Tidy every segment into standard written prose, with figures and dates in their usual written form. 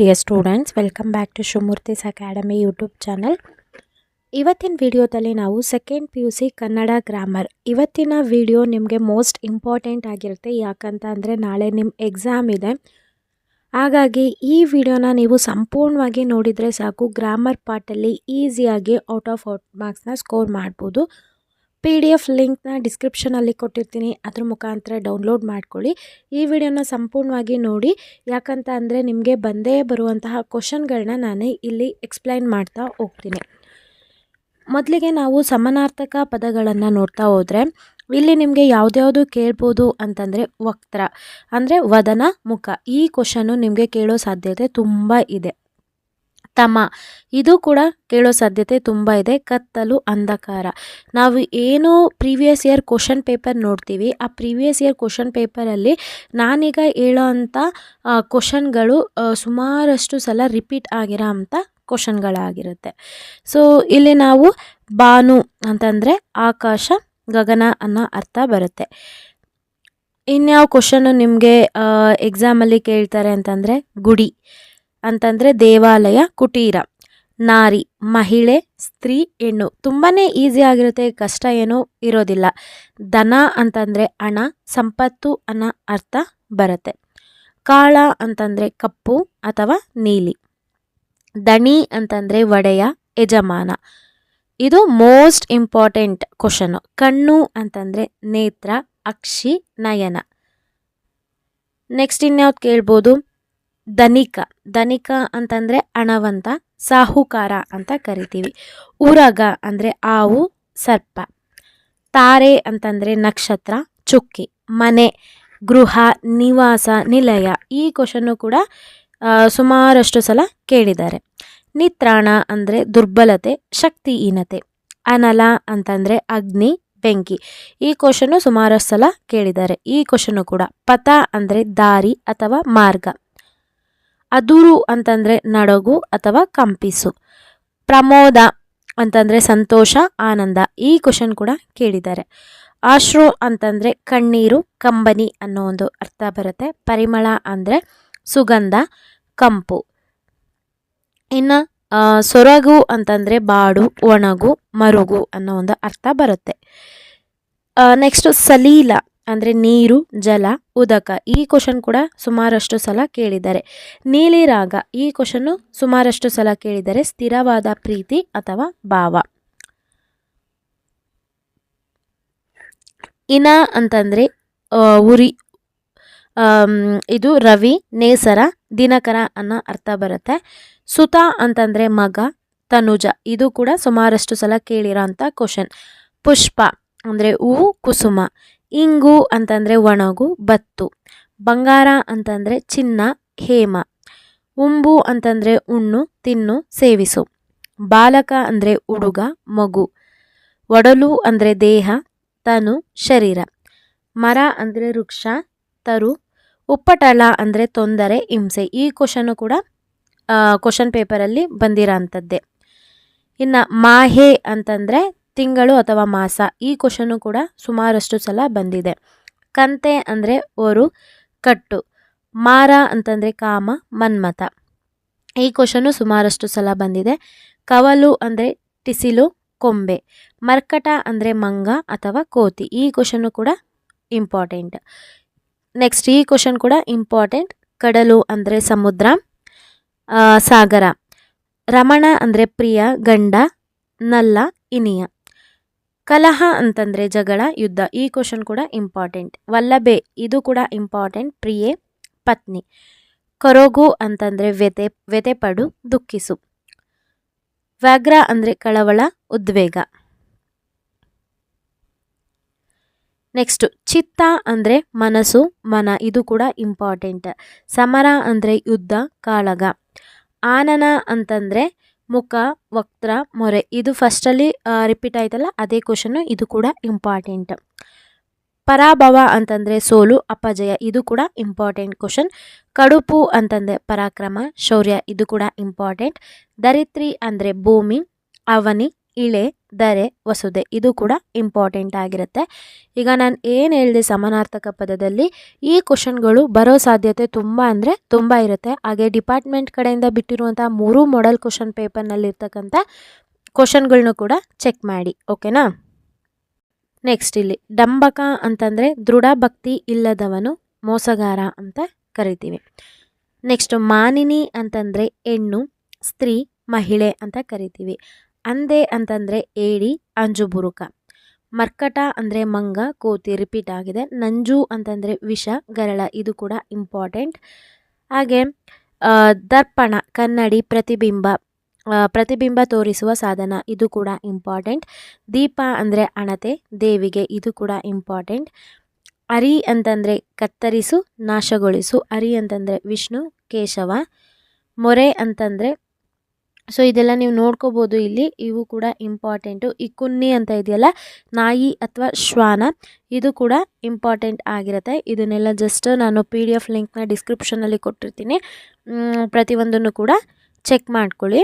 Dear students, welcome back to Shumurthi's Academy YouTube channel. ಇವತ್ತಿನ ವಿಡಿಯೋದಲ್ಲಿ ನಾವು ಸೆಕೆಂಡ್ PUC ಕನ್ನಡ ಗ್ರಾಮರ್. ಇವತ್ತಿನ ವಿಡಿಯೋ ನಿಮಗೆ ಮೋಸ್ಟ್ ಇಂಪಾರ್ಟೆಂಟ್ ಆಗಿರುತ್ತೆ. ಯಾಕಂತ ಅಂದರೆ ನಾಳೆ ನಿಮ್ಮ ಎಕ್ಸಾಮ್ ಇದೆ. ಹಾಗಾಗಿ ಈ ವಿಡಿಯೋನ ನೀವು ಸಂಪೂರ್ಣವಾಗಿ ನೋಡಿದರೆ ಸಾಕು, ಗ್ರಾಮರ್ ಪಾರ್ಟಲ್ಲಿ ಈಸಿಯಾಗಿ ಔಟ್ ಆಫ್ ಮಾರ್ಕ್ಸ್ನ ಸ್ಕೋರ್ ಮಾಡ್ಬೋದು. PDF ಲಿಂಕ್ನ ಡಿಸ್ಕ್ರಿಪ್ಷನಲ್ಲಿ ಕೊಟ್ಟಿರ್ತೀನಿ, ಅದ್ರ ಮುಖಾಂತರ ಡೌನ್ಲೋಡ್ ಮಾಡ್ಕೊಳ್ಳಿ. ಈ ವಿಡಿಯೋನ ಸಂಪೂರ್ಣವಾಗಿ ನೋಡಿ, ಯಾಕಂತ ಅಂದರೆ ನಿಮಗೆ ಬಂದೇ ಬರುವಂತಹ ಕ್ವಶನ್ಗಳನ್ನ ನಾನು ಇಲ್ಲಿ ಎಕ್ಸ್ಪ್ಲೈನ್ ಮಾಡ್ತಾ ಹೋಗ್ತೀನಿ. ಮೊದಲಿಗೆ ನಾವು ಸಮಾನಾರ್ಥಕ ಪದಗಳನ್ನು ನೋಡ್ತಾ ಹೋದರೆ ಇಲ್ಲಿ ನಿಮಗೆ ಯಾವುದ್ಯಾವುದು ಕೇಳ್ಬೋದು ಅಂತಂದರೆ ವಕ್ರ ಅಂದರೆ ವದನ ಮುಖ. ಈ ಕ್ವಶನ್ನು ನಿಮಗೆ ಕೇಳೋ ಸಾಧ್ಯತೆ ತುಂಬ ಇದೆ. ತಮ ಇದು ಕೂಡ ಕೇಳೋ ಸಾಧ್ಯತೆ ತುಂಬ ಇದೆ. ಕತ್ತಲು ಅಂಧಕಾರ. ನಾವು ಏನು ಪ್ರೀವಿಯಸ್ ಇಯರ್ ಕ್ವಶನ್ ಪೇಪರ್ ನೋಡ್ತೀವಿ, ಆ ಪ್ರೀವಿಯಸ್ ಇಯರ್ ಕ್ವಶನ್ ಪೇಪರಲ್ಲಿ ನಾನೀಗ ಹೇಳೋ ಅಂಥ ಕ್ವಶನ್ಗಳು ಸುಮಾರಷ್ಟು ಸಲ ರಿಪೀಟ್ ಆಗಿರೋ ಅಂಥ ಕ್ವಶನ್ಗಳಾಗಿರುತ್ತೆ. ಸೊ ಇಲ್ಲಿ ನಾವು ಬಾನು ಅಂತಂದರೆ ಆಕಾಶ, ಗಗನ ಅನ್ನೋ ಅರ್ಥ ಬರುತ್ತೆ. ಇನ್ಯಾವ ಕ್ವಶನ್ನು ನಿಮಗೆ ಎಕ್ಸಾಮಲ್ಲಿ ಕೇಳ್ತಾರೆ ಅಂತಂದರೆ ಗುಡಿ ಅಂತಂದರೆ ದೇವಾಲಯ, ಕುಟೀರ, ನಾರಿ ಮಹಿಳೆ, ಸ್ತ್ರೀ, ಹೆಣ್ಣು. ತುಂಬಾ ಈಸಿ ಆಗಿರುತ್ತೆ, ಕಷ್ಟ ಏನೂ ಇರೋದಿಲ್ಲ. ಧನ ಅಂತಂದರೆ ಹಣ, ಸಂಪತ್ತು ಅನ್ನೋ ಅರ್ಥ ಬರುತ್ತೆ. ಕಾಳ ಅಂತಂದರೆ ಕಪ್ಪು ಅಥವಾ ನೀಲಿ. ದಣಿ ಅಂತಂದರೆ ಒಡೆಯ, ಯಜಮಾನ. ಇದು ಮೋಸ್ಟ್ ಇಂಪಾರ್ಟೆಂಟ್ ಕ್ವಶನ್ನು. ಕಣ್ಣು ಅಂತಂದರೆ ನೇತ್ರ, ಅಕ್ಷಿ, ನಯನ. ನೆಕ್ಸ್ಟ್ ಇನ್ಯಾವ್ದು ಕೇಳ್ಬೋದು, ಧನಿಕ. ಧನಿಕ ಅಂತಂದರೆ ಹಣವಂತ, ಸಾಹುಕಾರ ಅಂತ ಕರಿತೀವಿ. ಉರಗ ಅಂದರೆ ಹಾವು, ಸರ್ಪ. ತಾರೆ ಅಂತಂದರೆ ನಕ್ಷತ್ರ, ಚುಕ್ಕಿ. ಮನೆ, ಗೃಹ, ನಿವಾಸ, ನಿಲಯ. ಈ ಕ್ವಶನ್ನು ಕೂಡ ಸುಮಾರಷ್ಟು ಸಲ ಕೇಳಿದ್ದಾರೆ. ನಿತ್ರಾಣ ಅಂದರೆ ದುರ್ಬಲತೆ, ಶಕ್ತಿಹೀನತೆ. ಅನಲ ಅಂತಂದರೆ ಅಗ್ನಿ, ಬೆಂಕಿ. ಈ ಕ್ವಶನ್ನು ಸುಮಾರಷ್ಟು ಸಲ ಕೇಳಿದ್ದಾರೆ. ಈ ಕ್ವಶನ್ನು ಕೂಡ. ಪಥ ಅಂದರೆ ದಾರಿ ಅಥವಾ ಮಾರ್ಗ. ಅದುರು ಅಂತಂದರೆ ನಡಗು ಅಥವಾ ಕಂಪಿಸು. ಪ್ರಮೋದ ಅಂತಂದರೆ ಸಂತೋಷ, ಆನಂದ. ಈ ಕ್ವಶನ್ ಕೂಡ ಕೇಳಿದ್ದಾರೆ. ಆಶ್ರು ಅಂತಂದರೆ ಕಣ್ಣೀರು, ಕಂಬನಿ ಅನ್ನೋ ಒಂದು ಅರ್ಥ ಬರುತ್ತೆ. ಪರಿಮಳ ಅಂದರೆ ಸುಗಂಧ, ಕಂಪು. ಇನ್ನು ಸೊರಗು ಅಂತಂದರೆ ಬಾಡು, ಒಣಗು, ಮರುಗು ಅನ್ನೋ ಒಂದು ಅರ್ಥ ಬರುತ್ತೆ. ನೆಕ್ಸ್ಟು ಸಲೀಲ ಅಂದರೆ ನೀರು, ಜಲ, ಉದಕ. ಈ ಕ್ವಶನ್ ಕೂಡ ಸುಮಾರಷ್ಟು ಸಲ ಕೇಳಿದ್ದಾರೆ. ನೀಲಿ ರಾಗ. ಈ ಕ್ವಶನ್ನು ಸುಮಾರಷ್ಟು ಸಲ ಕೇಳಿದ್ದಾರೆ. ಸ್ಥಿರವಾದ ಪ್ರೀತಿ ಅಥವಾ ಭಾವ. ಇನ ಅಂತಂದರೆ ಉರಿ, ಇದು ರವಿ, ನೇಸರ, ದಿನಕರ ಅನ್ನೋ ಅರ್ಥ ಬರುತ್ತೆ. ಸುತ ಅಂತಂದರೆ ಮಗ, ತನುಜ. ಇದು ಕೂಡ ಸುಮಾರಷ್ಟು ಸಲ ಕೇಳಿರೋ ಅಂಥ ಕ್ವಶನ್. ಪುಷ್ಪ ಅಂದರೆ ಹೂವು, ಕುಸುಮ. ಇಂಗು ಅಂತಂದರೆ ಒಣಗು, ಬತ್ತು. ಬಂಗಾರ ಅಂತಂದರೆ ಚಿನ್ನ, ಹೇಮ. ಉಂಬು ಅಂತಂದರೆ ಉಣ್ಣು, ತಿನ್ನು, ಸೇವಿಸು. ಬಾಲಕ ಅಂದರೆ ಹುಡುಗ, ಮಗು. ಒಡಲು ಅಂದರೆ ದೇಹ, ತನು, ಶರೀರ. ಮರ ಅಂದರೆ ವೃಕ್ಷ, ತರು. ಉಪ್ಪಟಳ ಅಂದರೆ ತೊಂದರೆ, ಹಿಂಸೆ. ಈ ಕ್ವಶನ್ನು ಕೂಡ ಕ್ವಶನ್ ಪೇಪರಲ್ಲಿ ಬಂದಿರೋ ಅಂಥದ್ದೇ. ಇನ್ನು ಮಾಹೆ ಅಂತಂದರೆ ತಿಂಗಳು ಅಥವಾ ಮಾಸ. ಈ ಕ್ವಶನ್ನು ಕೂಡ ಸುಮಾರಷ್ಟು ಸಲ ಬಂದಿದೆ. ಕಂತೆ ಅಂದರೆ ಓರು, ಕಟ್ಟು. ಮಾರ ಅಂತಂದರೆ ಕಾಮ, ಮನ್ಮಥ. ಈ ಕ್ವಶನ್ನು ಸುಮಾರಷ್ಟು ಸಲ ಬಂದಿದೆ. ಕವಲು ಅಂದರೆ ಟಿಸಿಲು, ಕೊಂಬೆ. ಮರ್ಕಟ ಅಂದರೆ ಮಂಗ ಅಥವಾ ಕೋತಿ. ಈ ಕ್ವಶನ್ನು ಕೂಡ ಇಂಪಾರ್ಟೆಂಟ್. ನೆಕ್ಸ್ಟ್ ಈ ಕ್ವಶನ್ ಕೂಡ ಇಂಪಾರ್ಟೆಂಟ್. ಕಡಲು ಅಂದರೆ ಸಮುದ್ರ, ಸಾಗರ. ರಮಣ ಅಂದರೆ ಪ್ರಿಯ, ಗಂಡ, ನಲ್ಲ, ಇನಿಯ. ಕಲಹ ಅಂತಂದರೆ ಜಗಳ, ಯುದ್ಧ. ಈ ಕ್ವಶನ್ ಕೂಡ ಇಂಪಾರ್ಟೆಂಟ್. ವಲ್ಲಭೆ ಇದು ಕೂಡ ಇಂಪಾರ್ಟೆಂಟ್. ಪ್ರಿಯೆ, ಪತ್ನಿ. ಕೊರಗು ಅಂತಂದರೆ ವ್ಯಥೆಪಡು, ದುಃಖಿಸು. ವ್ಯಾಘ್ರ ಅಂದರೆ ಕಳವಳ, ಉದ್ವೇಗ. ನೆಕ್ಸ್ಟು ಚಿತ್ತ ಅಂದರೆ ಮನಸ್ಸು, ಮನ. ಇದು ಕೂಡ ಇಂಪಾರ್ಟೆಂಟ್. ಸಮರ ಅಂದರೆ ಯುದ್ಧ, ಕಾಳಗ. ಆನನ ಅಂತಂದರೆ ಮುಖ, ವಕ್ರ, ಮೊರೆ. ಇದು ಫಸ್ಟಲ್ಲಿ ರಿಪೀಟ್ ಆಯ್ತಲ್ಲ, ಅದೇ ಕ್ವಶನ್ನು. ಇದು ಕೂಡ ಇಂಪಾರ್ಟೆಂಟ್. ಪರಾಭವ ಅಂತಂದರೆ ಸೋಲು, ಅಪಜಯ. ಇದು ಕೂಡ ಇಂಪಾರ್ಟೆಂಟ್ ಕ್ವಶನ್. ಕಡುಪು ಅಂತಂದರೆ ಪರಾಕ್ರಮ, ಶೌರ್ಯ. ಇದು ಕೂಡ ಇಂಪಾರ್ಟೆಂಟ್. ಧರಿತ್ರಿ ಅಂದರೆ ಭೂಮಿ, ಅವನಿ, ಇಳೆ, ದರೆ ವಸುದೆ ಇದು ಕೂಡ ಇಂಪಾರ್ಟೆಂಟ್ ಆಗಿರುತ್ತೆ. ಈಗ ನಾನು ಏನು ಹೇಳಿದೆ ಸಮಾನಾರ್ಥಕ ಪದದಲ್ಲಿ ಈ ಕ್ವಶನ್ಗಳು ಬರೋ ಸಾಧ್ಯತೆ ತುಂಬ ಅಂದರೆ ತುಂಬ ಇರುತ್ತೆ. ಹಾಗೆ ಡಿಪಾರ್ಟ್ಮೆಂಟ್ ಕಡೆಯಿಂದ ಬಿಟ್ಟಿರುವಂಥ 3 ಮಾಡೆಲ್ ಕ್ವಶನ್ ಪೇಪರ್ನಲ್ಲಿ ಇರ್ತಕ್ಕಂಥ ಕ್ವಶನ್ಗಳನ್ನೂ ಕೂಡ ಚೆಕ್ ಮಾಡಿ. ಓಕೆನಾ. ನೆಕ್ಸ್ಟ್ ಇಲ್ಲಿ ಡಂಬಕ ಅಂತಂದರೆ ದೃಢ ಭಕ್ತಿ ಇಲ್ಲದವನು, ಮೋಸಗಾರ ಅಂತ ಕರಿತೀವಿ. ನೆಕ್ಸ್ಟ್ ಮಾನಿನಿ ಅಂತಂದರೆ ಹೆಣ್ಣು, ಸ್ತ್ರೀ, ಮಹಿಳೆ ಅಂತ ಕರಿತೀವಿ. ಅಂದೆ ಅಂತಂದರೆ ಏಡಿ, ಅಂಜುಬುರುಕ. ಮರ್ಕಟ ಅಂದರೆ ಮಂಗ, ಕೋತಿ ರಿಪೀಟ್ ಆಗಿದೆ. ನಂಜು ಅಂತಂದರೆ ವಿಷ, ಗರಳ ಇದು ಕೂಡ ಇಂಪಾರ್ಟೆಂಟ್. ಹಾಗೆ ದರ್ಪಣ ಕನ್ನಡಿ, ಪ್ರತಿಬಿಂಬ ತೋರಿಸುವ ಸಾಧನ ಇದು ಕೂಡ ಇಂಪಾರ್ಟೆಂಟ್. ದೀಪ ಅಂದರೆ ಅಣತೆ, ದೇವಿಗೆ ಇದು ಕೂಡ ಇಂಪಾರ್ಟೆಂಟ್. ಅರಿ ಅಂತಂದರೆ ಕತ್ತರಿಸು, ನಾಶಗೊಳಿಸು. ಅರಿ ಅಂತಂದರೆ ವಿಷ್ಣು, ಕೇಶವ. ಮೊರೆ ಅಂತಂದರೆ ಸೊ ಇದೆಲ್ಲ ನೀವು ನೋಡ್ಕೋಬೋದು ಇಲ್ಲಿ, ಇವು ಕೂಡ ಇಂಪಾರ್ಟೆಂಟು. ಈ ಕುನ್ನಿ ಅಂತ ಇದೆಯಲ್ಲ ನಾಯಿ ಅಥವಾ ಶ್ವಾನ ಇದು ಕೂಡ ಇಂಪಾರ್ಟೆಂಟ್ ಆಗಿರುತ್ತೆ. ಇದನ್ನೆಲ್ಲ ಜಸ್ಟ್ ನಾನು PDF ಲಿಂಕ್ನ ಡಿಸ್ಕ್ರಿಪ್ಷನಲ್ಲಿ ಕೊಟ್ಟಿರ್ತೀನಿ, ಪ್ರತಿಯೊಂದನ್ನು ಕೂಡ ಚೆಕ್ ಮಾಡ್ಕೊಳ್ಳಿ.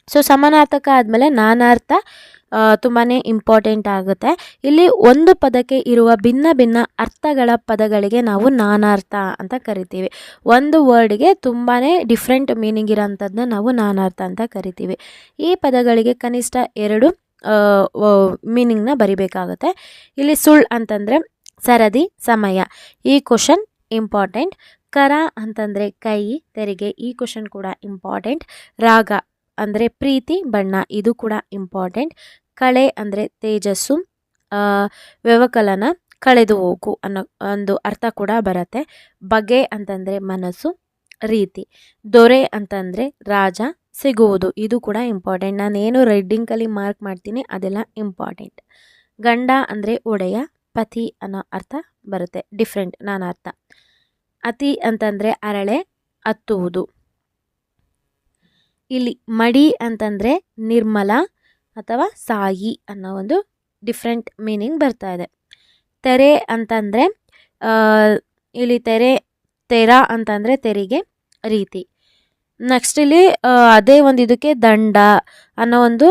ಸೊ ಸಮಾನಾರ್ಥಕ ಆದಮೇಲೆ ನಾನಾರ್ಥ ತುಂಬಾ ಇಂಪಾರ್ಟೆಂಟ್ ಆಗುತ್ತೆ. ಇಲ್ಲಿ ಒಂದು ಪದಕ್ಕೆ ಇರುವ ಭಿನ್ನ ಭಿನ್ನ ಅರ್ಥಗಳ ಪದಗಳಿಗೆ ನಾವು ನಾನಾರ್ಥ ಅಂತ ಕರಿತೀವಿ. ಒಂದು ವರ್ಡ್ಗೆ ತುಂಬಾ ಡಿಫ್ರೆಂಟ್ ಮೀನಿಂಗ್ ಇರೋಂಥದ್ದನ್ನ ನಾವು ನಾನಾರ್ಥ ಅಂತ ಕರಿತೀವಿ. ಈ ಪದಗಳಿಗೆ ಕನಿಷ್ಠ 2 ಮೀನಿಂಗ್ನ ಬರಿಬೇಕಾಗುತ್ತೆ. ಇಲ್ಲಿ ಸುಳ್ ಅಂತಂದರೆ ಸರದಿ, ಸಮಯ. ಈ ಕ್ವಶನ್ ಇಂಪಾರ್ಟೆಂಟ್. ಕರ ಅಂತಂದರೆ ಕೈ, ತೆರಿಗೆ. ಈ ಕ್ವಶನ್ ಕೂಡ ಇಂಪಾರ್ಟೆಂಟ್. ರಾಗ ಅಂದರೆ ಪ್ರೀತಿ, ಬಣ್ಣ ಇದು ಕೂಡ ಇಂಪಾರ್ಟೆಂಟ್. ಕಳೆ ಅಂದರೆ ತೇಜಸ್ಸು, ವ್ಯವಕಲನ, ಕಳೆದು ಹೋಗು ಅನ್ನೋ ಒಂದು ಅರ್ಥ ಕೂಡ ಬರುತ್ತೆ. ಬಗೆ ಅಂತಂದರೆ ಮನಸ್ಸು, ರೀತಿ. ದೊರೆ ಅಂತಂದರೆ ರಾಜ, ಸಿಗುವುದು ಇದು ಕೂಡ ಇಂಪಾರ್ಟೆಂಟ್. ನಾನೇನು ರೆಡ್ಡಿಂಕಲ್ಲಿ ಮಾರ್ಕ್ ಮಾಡ್ತೀನಿ ಅದೆಲ್ಲ ಇಂಪಾರ್ಟೆಂಟ್. ಗಂಡ ಅಂದರೆ ಒಡೆಯ, ಪತಿ ಅನ್ನೋ ಅರ್ಥ ಬರುತ್ತೆ, ಡಿಫ್ರೆಂಟ್ ನಾನಾರ್ಥ. ಅತಿ ಅಂತಂದರೆ ಅರಳೆ, ಹತ್ತುವುದು. ಇಲ್ಲಿ ಮಡಿ ಅಂತಂದರೆ ನಿರ್ಮಲ ಅಥವಾ ಸಾಯಿ ಅನ್ನೋ ಒಂದು ಡಿಫ್ರೆಂಟ್ ಮೀನಿಂಗ್ ಬರ್ತಾ ಇದೆ. ತೆರೆ ಅಂತಂದರೆ ಇಲ್ಲಿ ತೆರ ಅಂತಂದರೆ ತೆರಿಗೆ, ರೀತಿ. ನೆಕ್ಸ್ಟ್ ಇಲ್ಲಿ ಅದೇ ಒಂದು ಇದಕ್ಕೆ ದಂಡ ಅನ್ನೋ ಒಂದು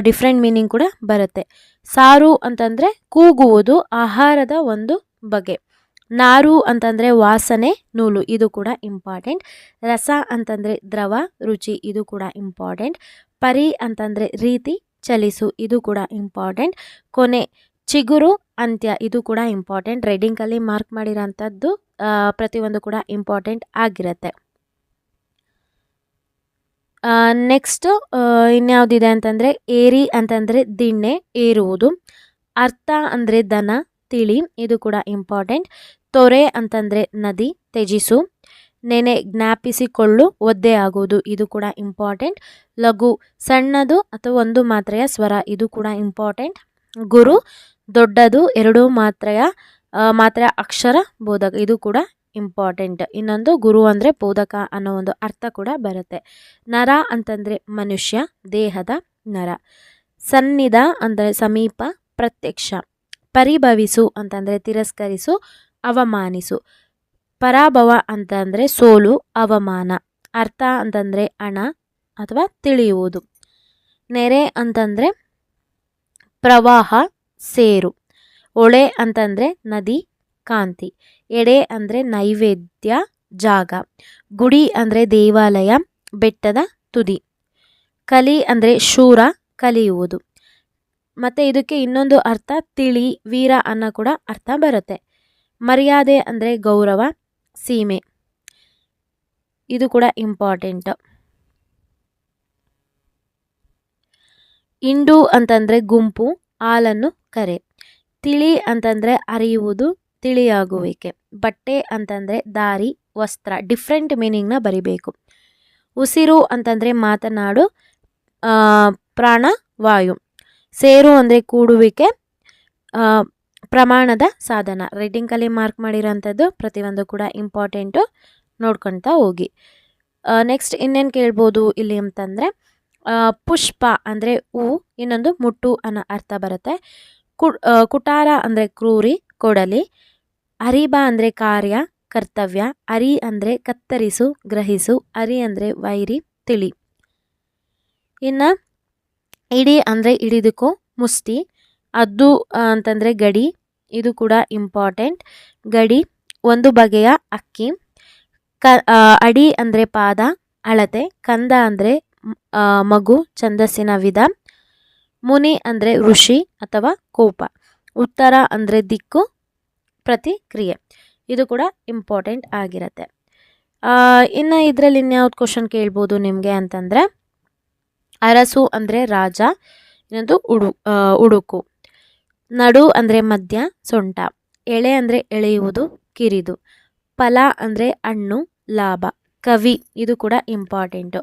ಡಿಫ್ರೆಂಟ್ ಮೀನಿಂಗ್ ಕೂಡ ಬರುತ್ತೆ. ಸಾರು ಅಂತಂದರೆ ಕೂಗುವುದು, ಆಹಾರದ ಒಂದು ಬಗೆ. ನಾರು ಅಂತಂದರೆ ವಾಸನೆ, ನೂಲು ಇದು ಕೂಡ ಇಂಪಾರ್ಟೆಂಟ್. ರಸ ಅಂತಂದರೆ ದ್ರವ, ರುಚಿ ಇದು ಕೂಡ ಇಂಪಾರ್ಟೆಂಟ್. ಪರಿ ಅಂತಂದರೆ ರೀತಿ, ಚಲಿಸು ಇದು ಕೂಡ ಇಂಪಾರ್ಟೆಂಟ್. ಕೊನೆ, ಚಿಗುರು, ಅಂತ್ಯ ಇದು ಕೂಡ ಇಂಪಾರ್ಟೆಂಟ್. ರೆಡ್ಡಿಂಗಲ್ಲಿ ಮಾರ್ಕ್ ಮಾಡಿರೋಂಥದ್ದು ಪ್ರತಿಯೊಂದು ಕೂಡ ಇಂಪಾರ್ಟೆಂಟ್ ಆಗಿರುತ್ತೆ. ನೆಕ್ಸ್ಟು ಇನ್ಯಾವುದಿದೆ ಅಂತಂದರೆ ಏರಿ ಅಂತಂದರೆ ದಿಣ್ಣೆ, ಏರುವುದು. ಅರ್ಥ ಅಂದರೆ ದನ, ತಿಳಿ ಇದು ಕೂಡ ಇಂಪಾರ್ಟೆಂಟ್. ತೊರೆ ಅಂತಂದರೆ ನದಿ, ತ್ಯಜಿಸು. ನೆನೆ, ಜ್ಞಾಪಿಸಿಕೊಳ್ಳು, ಒದ್ದೆ ಆಗುವುದು ಇದು ಕೂಡ ಇಂಪಾರ್ಟೆಂಟ್. ಲಘು, ಸಣ್ಣದು ಅಥವಾ ಒಂದು ಮಾತ್ರೆಯ ಸ್ವರ ಇದು ಕೂಡ ಇಂಪಾರ್ಟೆಂಟ್. ಗುರು, ದೊಡ್ಡದು, 2 ಮಾತ್ರೆಯ ಅಕ್ಷರ, ಬೋಧಕ ಇದು ಕೂಡ ಇಂಪಾರ್ಟೆಂಟ್. ಇನ್ನೊಂದು ಗುರು ಅಂದರೆ ಬೋಧಕ ಅನ್ನೋ ಒಂದು ಅರ್ಥ ಕೂಡ ಬರುತ್ತೆ. ನರ ಅಂತಂದರೆ ಮನುಷ್ಯ, ದೇಹದ ನರ. ಸನ್ನಿಧ ಅಂದರೆ ಸಮೀಪ, ಪ್ರತ್ಯಕ್ಷ. ಪರಿಭವಿಸು ಅಂತಂದರೆ ತಿರಸ್ಕರಿಸು, ಅವಮಾನಿಸು. ಪರಾಭವ ಅಂತಂದರೆ ಸೋಲು, ಅವಮಾನ. ಅರ್ಥ ಅಂತಂದರೆ ಹಣ ಅಥವಾ ತಿಳಿಯುವುದು. ನೆರೆ ಅಂತಂದರೆ ಪ್ರವಾಹ, ಸೇರು. ಹೊಳೆ ಅಂತಂದರೆ ನದಿ, ಕಾಂತಿ. ಎಡೆ ಅಂದರೆ ನೈವೇದ್ಯ, ಜಾಗ. ಗುಡಿ ಅಂದರೆ ದೇವಾಲಯ, ಬೆಟ್ಟದ ತುದಿ. ಕಲಿ ಅಂದರೆ ಶೂರ, ಕಲಿಯುವುದು. ಮತ್ತು ಇದಕ್ಕೆ ಇನ್ನೊಂದು ಅರ್ಥ ತಿಳಿ, ವೀರ ಅನ್ನೋ ಕೂಡ ಅರ್ಥ ಬರುತ್ತೆ. ಮರ್ಯಾದೆ ಅಂದರೆ ಗೌರವ, ಸೀಮೆ ಇದು ಕೂಡ ಇಂಪಾರ್ಟೆಂಟ್. ಇಂಡು ಅಂತಂದರೆ ಗುಂಪು, ಹಾಲನ್ನು ಕರೆ. ತಿಳಿ ಅಂತಂದರೆ ಅರಿಯುವುದು, ತಿಳಿಯಾಗುವಿಕೆ. ಬಟ್ಟೆ ಅಂತಂದರೆ ದಾರಿ, ವಸ್ತ್ರ. ಡಿಫ್ರೆಂಟ್ ಮೀನಿಂಗ್ನ ಬರಿಬೇಕು. ಉಸಿರು ಅಂತಂದರೆ ಮಾತನಾಡು, ಪ್ರಾಣವಾಯು. ಸೇರು ಅಂದರೆ ಕೂಡುವಿಕೆ, ಪ್ರಮಾಣದ ಸಾಧನ. ರೆಡ್ಡಿಂಗಲ್ಲಿ ಮಾರ್ಕ್ ಮಾಡಿರೋಂಥದ್ದು ಪ್ರತಿಯೊಂದು ಕೂಡ ಇಂಪಾರ್ಟೆಂಟು, ನೋಡ್ಕೊಳ್ತಾ ಹೋಗಿ. ನೆಕ್ಸ್ಟ್ ಇನ್ನೇನು ಕೇಳ್ಬೋದು ಇಲ್ಲಿ ಅಂತಂದರೆ ಪುಷ್ಪ ಅಂದರೆ ಹೂ, ಇನ್ನೊಂದು ಮುಟ್ಟು ಅನ್ನೋ ಅರ್ಥ ಬರುತ್ತೆ. ಕುಟಾರ ಅಂದರೆ ಕ್ರೂರಿ, ಕೊಡಲಿ. ಅರಿಬ ಅಂದರೆ ಕಾರ್ಯ, ಕರ್ತವ್ಯ. ಅರಿ ಅಂದರೆ ಕತ್ತರಿಸು, ಗ್ರಹಿಸು. ಅರಿ ಅಂದರೆ ವೈರಿ, ತಿಳಿ. ಇನ್ನು ಇಡಿ ಅಂದರೆ ಇಡಿದಕ್ಕೂ ಮುಷ್ಟಿ. ಅದ್ದು ಅಂತಂದರೆ ಗಡಿ, ಇದು ಕೂಡ ಇಂಪಾರ್ಟೆಂಟ್. ಗಡಿ ಒಂದು ಬಗೆಯ ಅಕ್ಕಿ. ಅಡಿ ಅಂದರೆ ಪಾದ, ಅಳತೆ. ಕಂದ ಅಂದರೆ ಮಗು, ಛಂದಸ್ಸಿನ ವಿಧ. ಮುನಿ ಅಂದರೆ ಋಷಿ ಅಥವಾ ಕೋಪ. ಉತ್ತರ ಅಂದರೆ ದಿಕ್ಕು, ಪ್ರತಿಕ್ರಿಯೆ. ಇದು ಕೂಡ ಇಂಪಾರ್ಟೆಂಟ್ ಆಗಿರುತ್ತೆ. ಇನ್ನು ಇದರಲ್ಲಿ ಇನ್ಯಾವ್ದು ಕ್ವಶನ್ ಕೇಳ್ಬೋದು ನಿಮಗೆ ಅಂತಂದರೆ, ಅರಸು ಅಂದರೆ ರಾಜ, ಇನ್ನೊಂದು ಉಡುಕು. ನಡು ಅಂದರೆ ಮಧ್ಯ, ಸೊಂಟ. ಎಳೆ ಅಂದರೆ ಎಳೆಯುವುದು, ಕಿರಿದು. ಫಲ ಅಂದರೆ ಹಣ್ಣು, ಲಾಭ. ಕವಿ, ಇದು ಕೂಡ ಇಂಪಾರ್ಟೆಂಟು.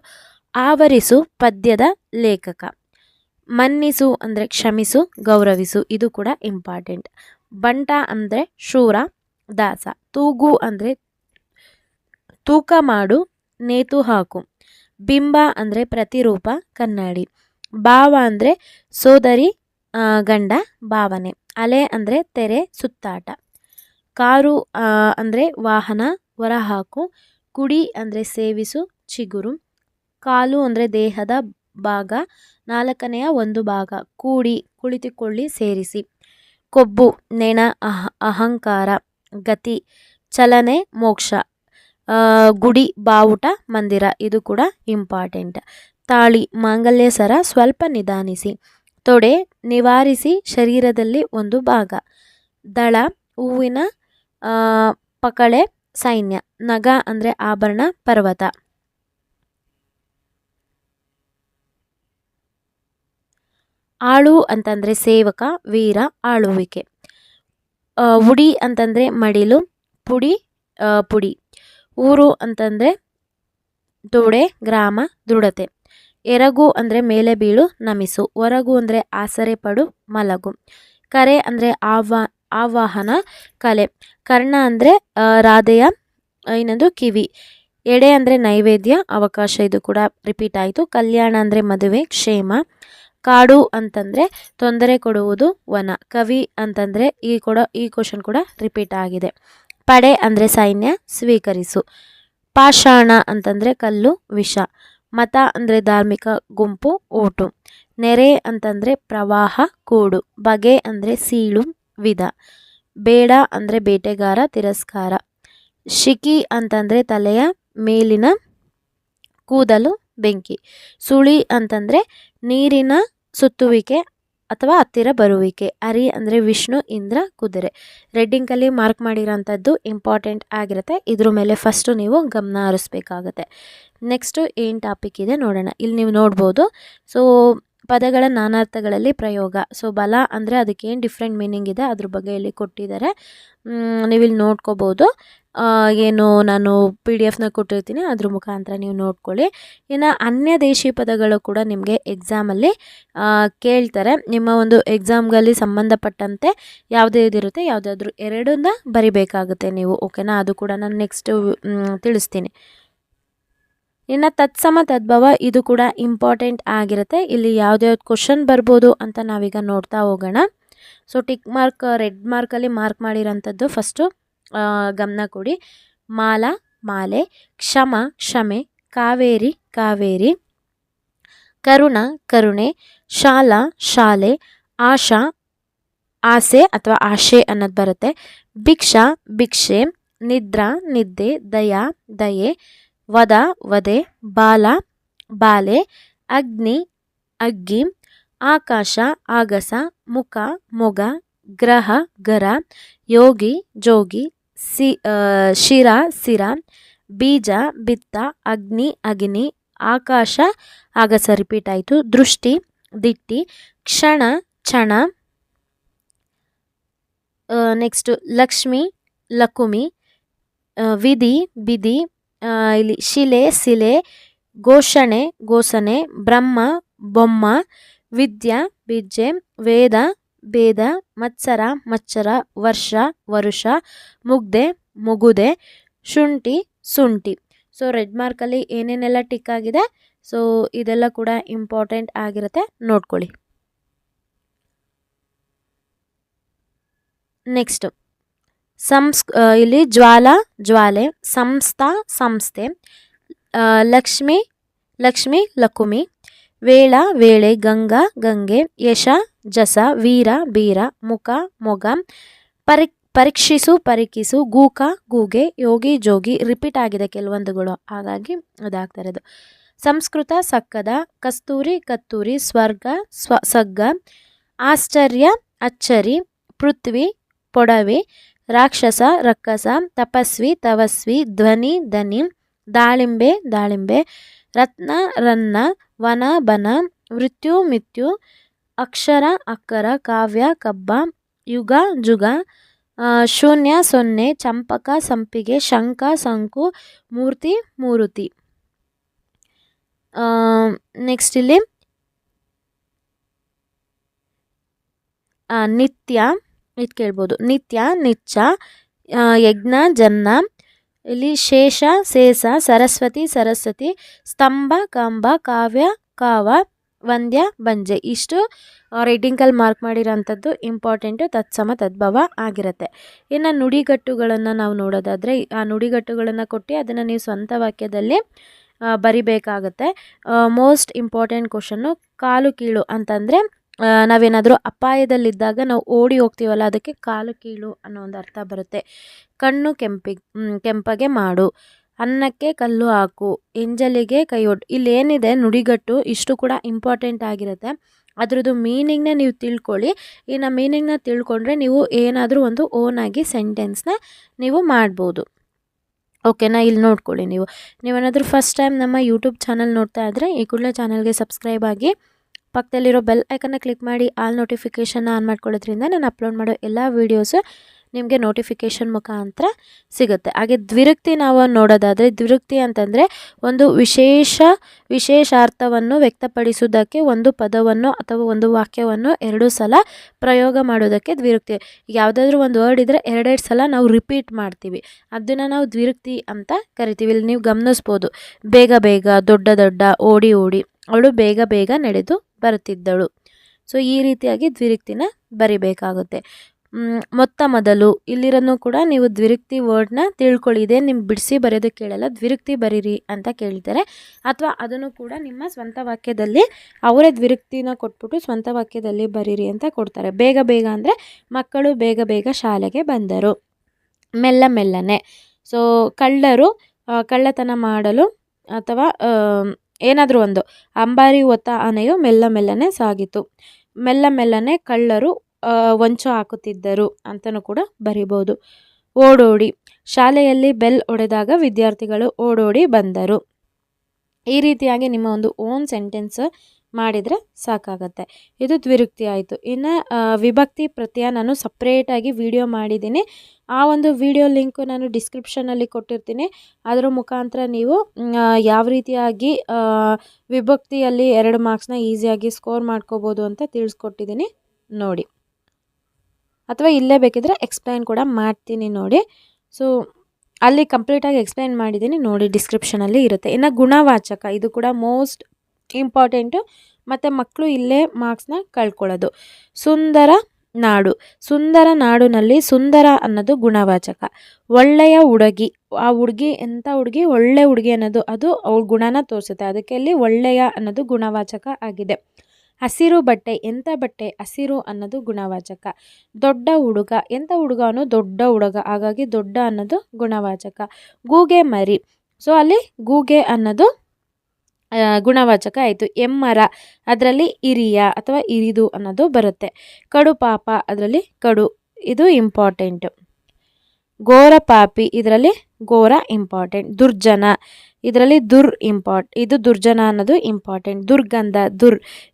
ಆವರಿಸು ಪದ್ಯದ ಲೇಖಕ. ಮನ್ನಿಸು ಅಂದರೆ ಕ್ಷಮಿಸು, ಗೌರವಿಸು. ಇದು ಕೂಡ ಇಂಪಾರ್ಟೆಂಟ್. ಬಂಟ ಅಂದರೆ ಶೂರ, ದಾಸ. ತೂಗು ಅಂದರೆ ತೂಕ ಮಾಡು, ನೇತು ಹಾಕು. ಬಿಂಬ ಅಂದರೆ ಪ್ರತಿರೂಪ, ಕನ್ನಡಿ. ಭಾವ ಅಂದರೆ ಸೋದರಿ, ಗಂಡ, ಭಾವನೆ. ಅಲೆ ಅಂದರೆ ತೆರೆ, ಸುತ್ತಾಟ. ಕಾರು ಅಂದರೆ ವಾಹನ, ಹೊರಹಾಕು. ಕುಡಿ ಅಂದರೆ ಸೇವಿಸು, ಚಿಗುರು. ಕಾಲು ಅಂದರೆ ದೇಹದ ಭಾಗ, ನಾಲ್ಕನೆಯ ಒಂದು ಭಾಗ. ಕೂಡಿ, ಕುಳಿತುಕೊಳ್ಳಿ, ಸೇರಿಸಿ. ಕೊಬ್ಬು, ನೆನ, ಅಹಂಕಾರ. ಗತಿ, ಚಲನೆ, ಮೋಕ್ಷ. ಗುಡಿ, ಬಾವುಟ, ಮಂದಿರ. ಇದು ಕೂಡ ಇಂಪಾರ್ಟೆಂಟ್. ತಾಳಿ, ಮಾಂಗಲ್ಯ ಸರ, ಸ್ವಲ್ಪ ನಿಧಾನಿಸಿ. ತೊಡೆ, ನಿವಾರಿಸಿ, ಶರೀರದಲ್ಲಿ ಒಂದು ಭಾಗ. ದಳ, ಹೂವಿನ ಪಕಳೆ, ಸೈನ್ಯ. ನಗ ಅಂದರೆ ಆಭರಣ, ಪರ್ವತ. ಆಳು ಅಂತಂದರೆ ಸೇವಕ, ವೀರ, ಆಳುವಿಕೆ. ಉಡಿ ಅಂತಂದರೆ ಮಡಿಲು, ಪುಡಿ, ಪುಡಿ. ಊರು ಅಂತಂದರೆ ತೊಡೆ, ಗ್ರಾಮ, ದೃಢತೆ. ಎರಗು ಅಂದರೆ ಮೇಲೆ ಬೀಳು, ನಮಿಸು. ಹೊರಗು ಅಂದರೆ ಆಸರೆ ಪಡು, ಮಲಗು. ಕರೆ ಅಂದರೆ ಆವಾಹನ, ಕಲೆ. ಕರ್ಣ ಅಂದರೆ ರಾಧೆಯ ಇನ್ನೊಂದು ಕಿವಿ. ಎಡೆ ಅಂದರೆ ನೈವೇದ್ಯ, ಅವಕಾಶ. ಇದು ಕೂಡ ರಿಪೀಟ್ ಆಯಿತು. ಕಲ್ಯಾಣ ಅಂದರೆ ಮದುವೆ, ಕ್ಷೇಮ. ಕಾಡು ಅಂತಂದರೆ ತೊಂದರೆ ಕೊಡುವುದು, ವನ. ಕವಿ ಅಂತಂದರೆ ಈ ಕ್ವಶನ್ ಕೂಡ ರಿಪೀಟ್ ಆಗಿದೆ. ಪಡೆ ಅಂದರೆ ಸೈನ್ಯ, ಸ್ವೀಕರಿಸು. ಪಾಷಾಣ ಅಂತಂದರೆ ಕಲ್ಲು, ವಿಷ. ಮತ ಅಂದರೆ ಧಾರ್ಮಿಕ ಗುಂಪು, ಓಟು. ನೆರೆ ಅಂತಂದರೆ ಪ್ರವಾಹ, ಕೂಡು. ಬಗೆ ಅಂದರೆ ಸೀಳು, ವಿಧ. ಬೇಡ ಅಂದರೆ ಬೇಟೆಗಾರ, ತಿರಸ್ಕಾರ. ಶಿಖಿ ಅಂತಂದರೆ ತಲೆಯ ಮೇಲಿನ ಕೂದಲು, ಬೆಂಕಿ. ಸುಳಿ ಅಂತಂದರೆ ನೀರಿನ ಸುತ್ತುವಿಕೆ ಅಥವಾ ಹತ್ತಿರ ಬರುವಿಕೆ. ಅರಿ ಅಂದರೆ ವಿಷ್ಣು, ಇಂದ್ರ, ಕುದುರೆ. ರೆಡ್ಡಿಂಗಲ್ಲಿ ಮಾರ್ಕ್ ಮಾಡಿರೋಂಥದ್ದು ಇಂಪಾರ್ಟೆಂಟ್ ಆಗಿರುತ್ತೆ. ಇದ್ರ ಮೇಲೆ ಫಸ್ಟು ನೀವು ಗಮನ ಹರಿಸ್ಬೇಕಾಗತ್ತೆ. ನೆಕ್ಸ್ಟು ಏನು ಟಾಪಿಕ್ ಇದೆ ನೋಡೋಣ. ಇಲ್ಲಿ ನೀವು ನೋಡ್ಬೋದು. ಸೊ ಪದಗಳ ನಾನಾರ್ಥಗಳಲ್ಲಿ ಪ್ರಯೋಗ. ಸೊ ಬಲ ಅಂದರೆ ಅದಕ್ಕೆ ಏನು ಡಿಫ್ರೆಂಟ್ ಮೀನಿಂಗ್ ಇದೆ ಅದ್ರ ಬಗ್ಗೆ ಇಲ್ಲಿ ಕೊಟ್ಟಿದ್ದಾರೆ. ನೀವಿಲ್ಲಿ ನೋಡ್ಕೋಬೋದು. ಏನು ನಾನು PDF ಕೊಟ್ಟಿರ್ತೀನಿ, ಅದ್ರ ಮುಖಾಂತರ ನೀವು ನೋಡ್ಕೊಳ್ಳಿ. ಇನ್ನು ಅನ್ಯ ದೇಶಿ ಪದಗಳು ಕೂಡ ನಿಮಗೆ ಎಕ್ಸಾಮಲ್ಲಿ ಕೇಳ್ತಾರೆ. ನಿಮ್ಮ ಒಂದು ಎಕ್ಸಾಮ್ಗಲ್ಲಿ ಸಂಬಂಧಪಟ್ಟಂತೆ ಯಾವುದೇ ಇದಿರುತ್ತೆ, ಯಾವುದಾದ್ರೂ ಎರಡನ್ನ ಬರಿಬೇಕಾಗುತ್ತೆ ನೀವು. ಓಕೆನಾ? ಅದು ಕೂಡ ನಾನು ನೆಕ್ಸ್ಟು ತಿಳಿಸ್ತೀನಿ. ಇನ್ನು ತತ್ಸಮ ತದ್ಭವ, ಇದು ಕೂಡ ಇಂಪಾರ್ಟೆಂಟ್ ಆಗಿರುತ್ತೆ. ಇಲ್ಲಿ ಯಾವ್ದ್ಯಾವ್ದು ಕ್ವಶನ್ ಬರ್ಬೋದು ಅಂತ ನಾವೀಗ ನೋಡ್ತಾ ಹೋಗೋಣ. ಸೊ ಟಿಕ್ ಮಾರ್ಕ್, ರೆಡ್ ಮಾರ್ಕಲ್ಲಿ ಮಾರ್ಕ್ ಮಾಡಿರೋಂಥದ್ದು ಫಸ್ಟು ಗಮನ ಕೊಡಿ. ಮಾಲ, ಮಾಲೆ. ಕ್ಷಮ, ಕ್ಷಮೆ. ಕಾವೇರಿ, ಕಾವೇರಿ. ಕರುಣ, ಕರುಣೆ. ಶಾಲಾ, ಶಾಲೆ. ಆಶಾ, ಆಸೆ ಅಥವಾ ಆಶೆ ಅನ್ನೋದು ಬರುತ್ತೆ. ಭಿಕ್ಷಾ, ಭಿಕ್ಷೆ. ನಿದ್ರಾ, ನಿದ್ದೆ. ದಯಾ, ದಯೆ. ವದ, ವದೆ. ಬಾಲ, ಬಾಲೆ. ಅಗ್ನಿ, ಅಗ್ಗಿ. ಆಕಾಶ, ಆಗಸ. ಮುಖ, ಮೊಗ. ಗ್ರಹ, ಗರ. ಯೋಗಿ, ಜೋಗಿ. ಶಿರ, ಸಿರ. ಬೀಜ, ಬಿತ್ತ. ಅಗ್ನಿ, ಅಗ್ನಿ. ಆಕಾಶ, ಆಗಸ ರಿಪೀಟ್ ಆಯಿತು. ದೃಷ್ಟಿ, ದಿಟ್ಟಿ. ಕ್ಷಣ, ಕ್ಷಣ. ನೆಕ್ಸ್ಟು ಲಕ್ಷ್ಮಿ, ಲಕುಮಿ. ವಿಧಿ, ಬಿಧಿ. ಇಲ್ಲಿ ಶಿಲೆ, ಸಿಲೆ. ಘೋಷಣೆ, ಘೋಷಣೆ. ಬ್ರಹ್ಮ, ಬೊಮ್ಮ. ವಿದ್ಯಾ, ವಿದ್ಯೆ. ವೇದ, ಭೇದ. ಮತ್ಸರ, ಮಚ್ಚರ. ವರ್ಷ, ವರುಷ. ಮುಗ್ದೆ, ಮುಗುದೆ. ಶುಂಠಿ, ಶುಂಠಿ. ಸೊ ರೆಡ್ ಮಾರ್ಕಲ್ಲಿ ಏನೇನೆಲ್ಲ ಟಿಕ್ ಆಗಿದೆ, ಸೊ ಇದೆಲ್ಲ ಕೂಡ ಇಂಪಾರ್ಟೆಂಟ್ ಆಗಿರುತ್ತೆ, ನೋಡ್ಕೊಳ್ಳಿ. ನೆಕ್ಸ್ಟು ಇಲ್ಲಿ ಜ್ವಾಲ, ಜ್ವಾಲೆ. ಸಂಸ್ಥಾ, ಸಂಸ್ಥೆ. ಲಕ್ಷ್ಮಿ, ಲಕ್ಷ್ಮಿ, ಲಕುಮಿ. ವೇಳ ವೇಳೆ, ಗಂಗಾ ಗಂಗೆ, ಯಶ ಜಸ, ವೀರ ಬೀರ, ಮುಖ ಮೊಗ, ಪರೀಕ್ಷಿಸು ಪರಿಕಿಸು, ಗೂಕ ಗೂಗೆ, ಯೋಗಿ ಜೋಗಿ. ರಿಪೀಟ್ ಆಗಿದೆ ಕೆಲವೊಂದುಗಳು, ಹಾಗಾಗಿ ಅದಾಗ್ತಾ ಇರೋದು. ಸಂಸ್ಕೃತ ಸಕ್ಕದ, ಕಸ್ತೂರಿ ಕತ್ತೂರಿ, ಸ್ವರ್ಗ ಸಗ್ಗ, ಆಶ್ಚರ್ಯ ಅಚ್ಚರಿ, ಪೃಥ್ವಿ ಪೊಡವೆ, ರಾಕ್ಷಸ ರಕ್ಕಸ, ತಪಸ್ವಿ ತವಸ್ವಿ, ಧ್ವನಿ ದನಿ, ದಾಳಿಂಬೆ ದಾಳಿಂಬೆ, ರತ್ನ ರನ್ನ, ವನ ಬನ, ಮೃತ್ಯು ಮಿತ್ಯು, ಅಕ್ಷರ ಅಕ್ಕರ, ಕಾವ್ಯ ಕಬ್ಬ, ಯುಗ ಜುಗ, ಶೂನ್ಯ ಸೊನ್ನೆ, ಚಂಪಕ ಸಂಪಿಗೆ, ಶಂಕ ಶಂಕು, ಮೂರ್ತಿ ಮೂರುತಿ. ನೆಕ್ಸ್ಟ್ ಇಲ್ಲಿ ನಿತ್ಯ ಇದು ಕೇಳ್ಬೋದು. ನಿತ್ಯ ನಿಚ್ಚ, ಯಜ್ಞ ಜನ್ನ, ಇಲ್ಲಿ ಶೇಷ ಶೇಷ, ಸರಸ್ವತಿ ಸರಸ್ವತಿ, ಸ್ತಂಭ ಕಂಬ, ಕಾವ್ಯ ಕಾವ, ವಂದ್ಯ ಬಂಜೆ. ಇಷ್ಟು ರೈಟಿಂಗಲ್ಲಿ ಮಾರ್ಕ್ ಮಾಡಿರೋಂಥದ್ದು ಇಂಪಾರ್ಟೆಂಟು, ತತ್ಸಮ ತದ್ಭವ ಆಗಿರುತ್ತೆ. ಇನ್ನು ನುಡಿಗಟ್ಟುಗಳನ್ನು ನಾವು ನೋಡೋದಾದರೆ, ಆ ನುಡಿಗಟ್ಟುಗಳನ್ನು ಕೊಟ್ಟು ಅದನ್ನು ನೀವು ಸ್ವಂತ ವಾಕ್ಯದಲ್ಲಿ ಬರಿಬೇಕಾಗತ್ತೆ. ಮೋಸ್ಟ್ ಇಂಪಾರ್ಟೆಂಟ್ ಕ್ವಶನ್ನು, ಕಾಲು ಕೀಳು ಅಂತಂದರೆ ನಾವೇನಾದರೂ ಅಪಾಯದಲ್ಲಿದ್ದಾಗ ನಾವು ಓಡಿ ಹೋಗ್ತೀವಲ್ಲ, ಅದಕ್ಕೆ ಕಾಲು ಕೀಳು ಅನ್ನೋ ಒಂದು ಅರ್ಥ ಬರುತ್ತೆ. ಕಣ್ಣು ಕೆಂಪಗೆ ಮಾಡು, ಅನ್ನಕ್ಕೆ ಕಲ್ಲು ಹಾಕು, ಎಂಜಲಿಗೆ ಕೈಯೊಡ್ಡು. ಇಲ್ಲೇನಿದೆ ನುಡಿಗಟ್ಟು, ಇಷ್ಟು ಕೂಡ ಇಂಪಾರ್ಟೆಂಟ್ ಆಗಿರುತ್ತೆ. ಅದ್ರದ್ದು ಮೀನಿಂಗ್ನ ನೀವು ತಿಳ್ಕೊಳ್ಳಿ. ಇನ್ನು ಮೀನಿಂಗ್ನ ತಿಳ್ಕೊಂಡ್ರೆ ನೀವು ಏನಾದರೂ ಒಂದು ಓನಾಗಿ ಸೆಂಟೆನ್ಸ್ನ ನೀವು ಮಾಡ್ಬೋದು. ಓಕೆನಾ? ಇಲ್ಲಿ ನೋಡ್ಕೊಳ್ಳಿ. ನೀವೇನಾದರೂ ಫಸ್ಟ್ ಟೈಮ್ ನಮ್ಮ ಯೂಟ್ಯೂಬ್ ಚಾನಲ್ ನೋಡ್ತಾ ಇದ್ದರೆ ಈ ಕೂಡಲೇ ಚಾನಲ್ಗೆ ಸಬ್ಸ್ಕ್ರೈಬ್ ಆಗಿ ಪಕ್ಕದಲ್ಲಿರೋ ಬೆಲ್ ಐಕನ್ನ ಕ್ಲಿಕ್ ಮಾಡಿ ಆಲ್ ನೋಟಿಫಿಕೇಷನ್ನ ಆನ್ ಮಾಡ್ಕೊಳ್ಳೋದ್ರಿಂದ ನಾನು ಅಪ್ಲೋಡ್ ಮಾಡೋ ಎಲ್ಲ ವೀಡಿಯೋಸು ನಿಮಗೆ ನೋಟಿಫಿಕೇಷನ್ ಮುಖಾಂತರ ಸಿಗುತ್ತೆ. ಹಾಗೆ ದ್ವಿರುಕ್ತಿ ನಾವು ನೋಡೋದಾದರೆ, ದ್ವಿರುಕ್ತಿ ಅಂತಂದರೆ ಒಂದು ವಿಶೇಷಾರ್ಥವನ್ನು ವ್ಯಕ್ತಪಡಿಸುವುದಕ್ಕೆ ಒಂದು ಪದವನ್ನು ಅಥವಾ ಒಂದು ವಾಕ್ಯವನ್ನು 2 ಸಲ ಪ್ರಯೋಗ ಮಾಡೋದಕ್ಕೆ ದ್ವಿರುಕ್ತಿ. ಯಾವುದಾದ್ರೂ ಒಂದು ವರ್ಡ್ ಇದ್ದರೆ 2 ಸಲ ನಾವು ರಿಪೀಟ್ ಮಾಡ್ತೀವಿ, ಅದನ್ನು ನಾವು ದ್ವಿರುಕ್ತಿ ಅಂತ ಕರಿತೀವಿ. ಇಲ್ಲಿ ನೀವು ಗಮನಿಸ್ಬೋದು, ಬೇಗ ಬೇಗ, ದೊಡ್ಡ ದೊಡ್ಡ, ಓಡಿ ಓಡಿ, ಅವಳು ಬೇಗ ಬೇಗ ನಡೆದು ಬರುತ್ತಿದ್ದಳು. ಸೊ ಈ ರೀತಿಯಾಗಿ ದ್ವಿರುಕ್ತಿನ ಬರಿಬೇಕಾಗುತ್ತೆ. ಮೊತ್ತ ಮೊದಲು ಇಲ್ಲಿರೋನು ಕೂಡ ನೀವು ದ್ವಿರುಕ್ತಿ ವರ್ಡ್ನ ತಿಳ್ಕೊಳ್ಳಿ. ಇದೇ ನಿಮ್ಗೆ ಬಿಡಿಸಿ ಬರೆಯೋದಕ್ಕೆ ಕೇಳಲ್ಲ, ದ್ವಿರುಕ್ತಿ ಬರೀರಿ ಅಂತ ಕೇಳ್ತಾರೆ. ಅಥವಾ ಅದನ್ನು ಕೂಡ ನಿಮ್ಮ ಸ್ವಂತ ವಾಕ್ಯದಲ್ಲಿ ಅವರೇ ದ್ವಿರುಕ್ತಿನ ಕೊಟ್ಬಿಟ್ಟು ಸ್ವಂತ ವಾಕ್ಯದಲ್ಲಿ ಬರೀರಿ ಅಂತ ಕೊಡ್ತಾರೆ. ಬೇಗ ಬೇಗ ಅಂದರೆ ಮಕ್ಕಳು ಬೇಗ ಬೇಗ ಶಾಲೆಗೆ ಬಂದರು. ಮೆಲ್ಲ ಮೆಲ್ಲನೆ, ಸೊ ಕಳ್ಳರು ಕಳ್ಳತನ ಮಾಡಲು ಅಥವಾ ಏನಾದರೂ ಒಂದು, ಅಂಬಾರಿ ಹೊತ್ತ ಆನೆಯು ಮೆಲ್ಲ ಮೆಲ್ಲನೆ ಸಾಗಿತು. ಮೆಲ್ಲ ಮೆಲ್ಲನೆ ಕಳ್ಳರು ಹೊಂಚು ಹಾಕುತ್ತಿದ್ದರು ಅಂತಲೂ ಕೂಡ ಬರಿಬೋದು. ಓಡೋಡಿ, ಶಾಲೆಯಲ್ಲಿ ಬೆಲ್ ಹೊಡೆದಾಗ ವಿದ್ಯಾರ್ಥಿಗಳು ಓಡೋಡಿ ಬಂದರು. ಈ ರೀತಿಯಾಗಿ ನಿಮ್ಮ ಒಂದು ಓನ್ ಸೆಂಟೆನ್ಸ್ ಮಾಡಿದರೆ ಸಾಕಾಗತ್ತೆ. ಇದು ದ್ವಿರುಕ್ತಿ ಆಯಿತು. ಇನ್ನು ವಿಭಕ್ತಿ ಪ್ರತ್ಯಯ ನಾನು ಸಪ್ರೇಟಾಗಿ ವಿಡಿಯೋ ಮಾಡಿದ್ದೀನಿ. ಆ ಒಂದು ವಿಡಿಯೋ ಲಿಂಕು ನಾನು ಡಿಸ್ಕ್ರಿಪ್ಷನಲ್ಲಿ ಕೊಟ್ಟಿರ್ತೀನಿ. ಅದರ ಮುಖಾಂತರ ನೀವು ಯಾವ ರೀತಿಯಾಗಿ ವಿಭಕ್ತಿಯಲ್ಲಿ 2 ಮಾರ್ಕ್ಸ್ನ ಈಸಿಯಾಗಿ ಸ್ಕೋರ್ ಮಾಡ್ಕೋಬೋದು ಅಂತ ತಿಳಿಸ್ಕೊಟ್ಟಿದ್ದೀನಿ ನೋಡಿ. ಅಥವಾ ಇಲ್ಲೇ ಬೇಕಿದ್ರೆ ಎಕ್ಸ್ಪ್ಲೈನ್ ಕೂಡ ಮಾಡ್ತೀನಿ ನೋಡಿ. ಸೊ ಅಲ್ಲಿ ಕಂಪ್ಲೀಟಾಗಿ ಎಕ್ಸ್ಪ್ಲೈನ್ ಮಾಡಿದ್ದೀನಿ ನೋಡಿ, ಡಿಸ್ಕ್ರಿಪ್ಷನಲ್ಲಿ ಇರುತ್ತೆ. ಇನ್ನು ಗುಣವಾಚಕ, ಇದು ಕೂಡ ಮೋಸ್ಟ್ ಇಂಪಾರ್ಟೆಂಟು, ಮತ್ತು ಮಕ್ಕಳು ಇಲ್ಲೇ ಮಾರ್ಕ್ಸ್ನ ಕಳ್ಕೊಳ್ಳೋದು. ಸುಂದರ ನಾಡು, ಸುಂದರ ನಾಡಿನಲ್ಲಿ ಸುಂದರ ಅನ್ನೋದು ಗುಣವಾಚಕ. ಒಳ್ಳೆಯ ಹುಡುಗಿ, ಆ ಹುಡುಗಿ ಎಂಥ ಹುಡುಗಿ, ಒಳ್ಳೆ ಹುಡುಗಿ ಅನ್ನೋದು ಅದು ಅವಳ ಗುಣನ ತೋರಿಸುತ್ತೆ. ಅದಕ್ಕೆ ಅಲ್ಲಿ ಒಳ್ಳೆಯ ಅನ್ನೋದು ಗುಣವಾಚಕ ಆಗಿದೆ. ಹಸಿರು ಬಟ್ಟೆ, ಎಂಥ ಬಟ್ಟೆ, ಹಸಿರು ಅನ್ನೋದು ಗುಣವಾಚಕ. ದೊಡ್ಡ ಹುಡುಗ, ಎಂಥ ಹುಡುಗ ಅನ್ನೋ ದೊಡ್ಡ ಹುಡುಗ, ಹಾಗಾಗಿ ದೊಡ್ಡ ಅನ್ನೋದು ಗುಣವಾಚಕ. ಗೂಗೆ ಮರಿ, ಸೊ ಅಲ್ಲಿ ಗೂಗೆ ಅನ್ನೋದು ಗುಣವಾಚಕ ಆಯಿತು. ಎಮ್ಮರ, ಅದರಲ್ಲಿ ಹಿರಿಯ ಅಥವಾ ಹಿರಿದು ಅನ್ನೋದು ಬರುತ್ತೆ. ಕಡು ಪಾಪ, ಅದರಲ್ಲಿ ಕಡು, ಇದು ಇಂಪಾರ್ಟೆಂಟು. ಘೋರ ಪಾಪಿ, ಇದರಲ್ಲಿ ಘೋರ ಇಂಪಾರ್ಟೆಂಟ್. ದುರ್ಜನ, ಇದರಲ್ಲಿ ಇದು ದುರ್ಜನ ಅನ್ನೋದು ಇಂಪಾರ್ಟೆಂಟ್. ದುರ್ಗಂಧ,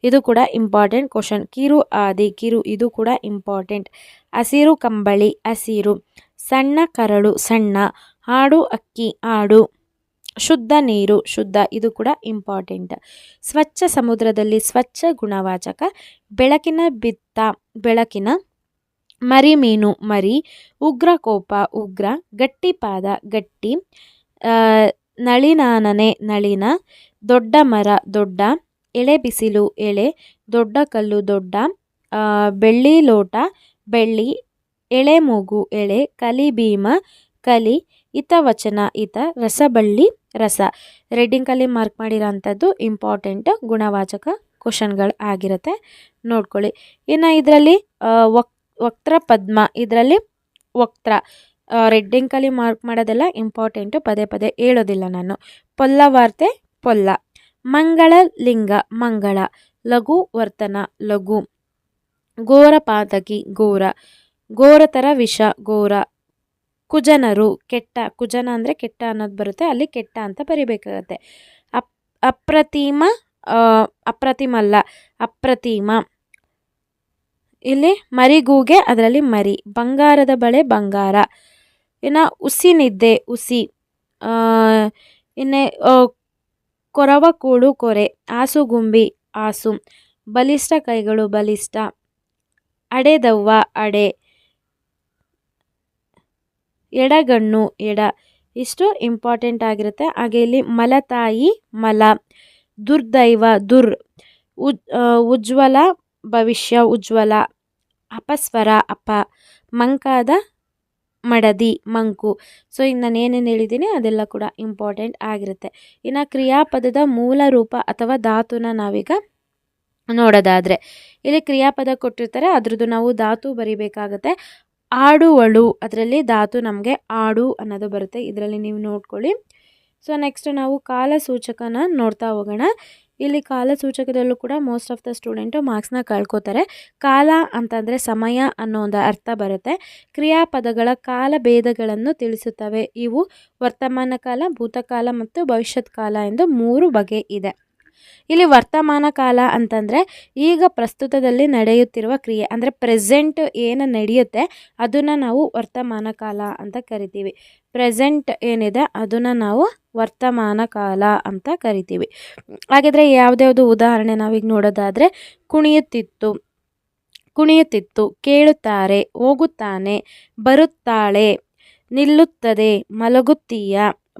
ಇದು ಕೂಡ ಇಂಪಾರ್ಟೆಂಟ್ ಕ್ವಶನ್. ಕಿರು ಆದಿ, ಇದು ಕೂಡ ಇಂಪಾರ್ಟೆಂಟ್. ಹಸಿರು ಕಂಬಳಿ, ಹಸಿರು. ಸಣ್ಣ ಕರಳು, ಸಣ್ಣ. ಹಾಡು ಅಕ್ಕಿ, ಹಾಡು. ಶುದ್ಧ ನೀರು, ಶುದ್ಧ, ಇದು ಕೂಡ ಇಂಪಾರ್ಟೆಂಟ್. ಸ್ವಚ್ಛ ಸಮುದ್ರದಲ್ಲಿ ಸ್ವಚ್ಛ ಗುಣವಾಚಕ. ಬೆಳಕಿನ ಬಿತ್ತ, ಬೆಳಕಿನ. ಮರಿ ಮೀನು, ಮರಿ. ಉಗ್ರ ಕೋಪ, ಉಗ್ರ. ಗಟ್ಟಿ ಪಾದ, ಗಟ್ಟಿ. ನಳಿನಾನನೆ, ನಳಿನ. ದೊಡ್ಡ ಮರ, ದೊಡ್ಡ. ಎಳೆ ಬಿಸಿಲು, ಎಳೆ. ದೊಡ್ಡ ಕಲ್ಲು, ದೊಡ್ಡ. ಬೆಳ್ಳಿ ಲೋಟ, ಬೆಳ್ಳಿ. ಎಳೆ ಮೂಗು, ಎಳೆ. ಕಲಿ ಭೀಮ, ಕಲಿ. ಹಿತವಚನ, ಹಿತ. ರಸಬಳ್ಳಿ, ರಸ. ರೆಡ್ಡಿಂಕಲ್ಲಿ ಮಾರ್ಕ್ ಮಾಡಿರೋಂಥದ್ದು ಇಂಪಾರ್ಟೆಂಟ್ ಗುಣವಾಚಕ ಕ್ವಶನ್ಗಳು ಆಗಿರುತ್ತೆ, ನೋಡ್ಕೊಳ್ಳಿ. ಇನ್ನು ಇದರಲ್ಲಿ ವಕ್ತ್ರ ಪದ್ಮ, ಇದರಲ್ಲಿ ವಕ್ತ್ರ ರೆಡ್ಡಿಂಕಲ್ಲಿ ಮಾರ್ಕ್ ಮಾಡೋದೆಲ್ಲ ಇಂಪಾರ್ಟೆಂಟು, ಪದೇ ಪದೇ ಹೇಳೋದಿಲ್ಲ ನಾನು. ಪೊಲ್ಲವಾರ್ತೆ ಪೊಲ್ಲ. ಮಂಗಳ ಲಿಂಗ ಮಂಗಳ. ಲಘು ವರ್ತನ ಲಘು. ಘೋರ ಪಾತಕಿ ಘೋರ. ಘೋರತರ ವಿಷ ಘೋರ. ಕುಜನರು ಕೆಟ್ಟ. ಕುಜನ ಅಂದರೆ ಕೆಟ್ಟ ಅನ್ನೋದು ಬರುತ್ತೆ, ಅಲ್ಲಿ ಕೆಟ್ಟ ಅಂತ ಬರಿಬೇಕಾಗತ್ತೆ. ಅಪ್ರತಿಮ ಅಪ್ರತಿಮಲ್ಲ ಅಪ್ರತಿಮ. ಇಲ್ಲಿ ಮರಿಗೂಗೆ, ಅದರಲ್ಲಿ ಮರಿ. ಬಂಗಾರದ ಬಳೆ ಬಂಗಾರ. ಇನ್ನು ಉಸಿನಿದ್ದೆ ಉಸಿ. ಇನ್ನು ಕೊರವ ಕೂಡು ಕೊರೆ. ಆಸುಗುಂಬಿ ಆಸು. ಬಲಿಷ್ಠ ಕೈಗಳು ಬಲಿಷ್ಠ. ಅಡೆದವ್ವ ಅಡೆ. ಎಡಗಣ್ಣು ಎಡ. ಇಷ್ಟು ಇಂಪಾರ್ಟೆಂಟ್ ಆಗಿರುತ್ತೆ. ಹಾಗೆ ಇಲ್ಲಿ ಮಲತಾಯಿ ಮಲ. ದುರ್ದೈವ ದುರ್. ಉಜ್ವಲ ಭವಿಷ್ಯ ಉಜ್ವಲ. ಅಪಸ್ವರ ಅಪ. ಮಂಕಾದ ಮಡದಿ ಮಂಕು. ಸೊ ಇನ್ನು ನಾನು ಏನೇನು ಹೇಳಿದ್ದೀನಿ ಅದೆಲ್ಲ ಕೂಡ ಇಂಪಾರ್ಟೆಂಟ್ ಆಗಿರುತ್ತೆ. ಇನ್ನು ಕ್ರಿಯಾಪದದ ಮೂಲ ರೂಪ ಅಥವಾ ಧಾತುನ ನಾವೀಗ ನೋಡೋದಾದರೆ, ಇಲ್ಲಿ ಕ್ರಿಯಾಪದ ಕೊಟ್ಟಿರ್ತಾರೆ, ಅದ್ರದ್ದು ನಾವು ಧಾತು ಬರಿಬೇಕಾಗತ್ತೆ. ಆಡುವಳು, ಅದರಲ್ಲಿ ಧಾತು ನಮಗೆ ಆಡು ಅನ್ನೋದು ಬರುತ್ತೆ, ಇದರಲ್ಲಿ ನೀವು ನೋಡ್ಕೊಳ್ಳಿ. ಸೊ ನೆಕ್ಸ್ಟ್ ನಾವು ಕಾಲಸೂಚಕನ ನೋಡ್ತಾ ಹೋಗೋಣ. ಇಲ್ಲಿ ಕಾಲಸೂಚಕದಲ್ಲೂ ಕೂಡ ಮೋಸ್ಟ್ ಆಫ್ ದ ಸ್ಟೂಡೆಂಟು ಮಾರ್ಕ್ಸ್ನ ಕಳ್ಕೊತಾರೆ. ಕಾಲ ಅಂತಂದರೆ ಸಮಯ ಅನ್ನೋ ಒಂದು ಅರ್ಥ ಬರುತ್ತೆ. ಕ್ರಿಯಾಪದಗಳ ಕಾಲ ಭೇದಗಳನ್ನು ತಿಳಿಸುತ್ತವೆ. ಇವು ವರ್ತಮಾನ ಕಾಲ, ಭೂತಕಾಲ ಮತ್ತು ಭವಿಷ್ಯತ್ ಕಾಲ ಎಂದು 3 ಬಗೆ ಇದೆ. ಇಲ್ಲಿ ವರ್ತಮಾನ ಕಾಲ ಅಂತಂದರೆ ಈಗ ಪ್ರಸ್ತುತದಲ್ಲಿ ನಡೆಯುತ್ತಿರುವ ಕ್ರಿಯೆ, ಅಂದರೆ ಪ್ರೆಸೆಂಟ್ ಏನು ನಡೆಯುತ್ತೆ ಅದನ್ನು ನಾವು ವರ್ತಮಾನ ಕಾಲ ಅಂತ ಕರಿತೀವಿ. ಪ್ರೆಸೆಂಟ್ ಏನಿದೆ ಅದನ್ನು ನಾವು ವರ್ತಮಾನ ಕಾಲ ಅಂತ ಕರಿತೀವಿ. ಹಾಗಿದ್ರೆ ಯಾವುದ್ಯಾವುದು ಉದಾಹರಣೆ ನಾವೀಗ ನೋಡೋದಾದರೆ, ಕುಣಿಯುತ್ತಿತ್ತು ಕುಣಿಯುತ್ತಿತ್ತು. ಕೇಳುತ್ತಾರೆ ಹೋಗುತ್ತಾನೆ. ಬರುತ್ತಾಳೆ. ನಿಲ್ಲುತ್ತದೆ. ಮಲಗುತ್ತೀಯ.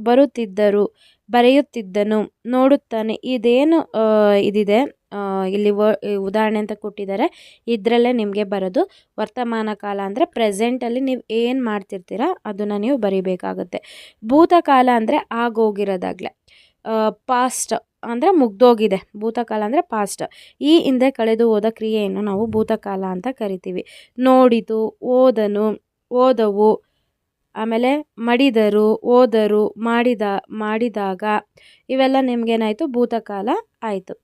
ಬರುತ್ತಿದ್ದರು. ಬರೆಯುತ್ತಿದ್ದನು. ನೋಡುತ್ತಾನೆ. ಇದೇನು ಇದಿದೆ ಇಲ್ಲಿ ಉದಾಹರಣೆ ಅಂತ ಕೊಟ್ಟಿದ್ದಾರೆ, ಇದರಲ್ಲೇ ನಿಮಗೆ ಬರೋದು ವರ್ತಮಾನ ಕಾಲ. ಅಂದರೆ ಪ್ರೆಸೆಂಟಲ್ಲಿ ನೀವು ಏನು ಮಾಡ್ತಿರ್ತೀರ ಅದನ್ನು ನೀವು ಬರಿಬೇಕಾಗುತ್ತೆ. ಭೂತಕಾಲ ಅಂದರೆ ಆಗೋಗಿರೋದಾಗಲೇ, ಪಾಸ್ಟ್ ಅಂದರೆ ಮುಗ್ದೋಗಿದೆ. ಭೂತಕಾಲ ಅಂದರೆ ಪಾಸ್ಟ್, ಈ ಹಿಂದೆ ಕಳೆದು ಹೋದ ಕ್ರಿಯೆಯನ್ನು ನಾವು ಭೂತಕಾಲ ಅಂತ ಕರಿತೀವಿ. ನೋಡಿತು, ಓದನು, ಓದವು, ಆಮೇಲೆ ಮಡಿದರು, ಓದರು, ಮಾಡಿದಾಗ, ಇವೆಲ್ಲ ನಿಮಗೇನಾಯಿತು ಭೂತಕಾಲ ಆಯಿತು.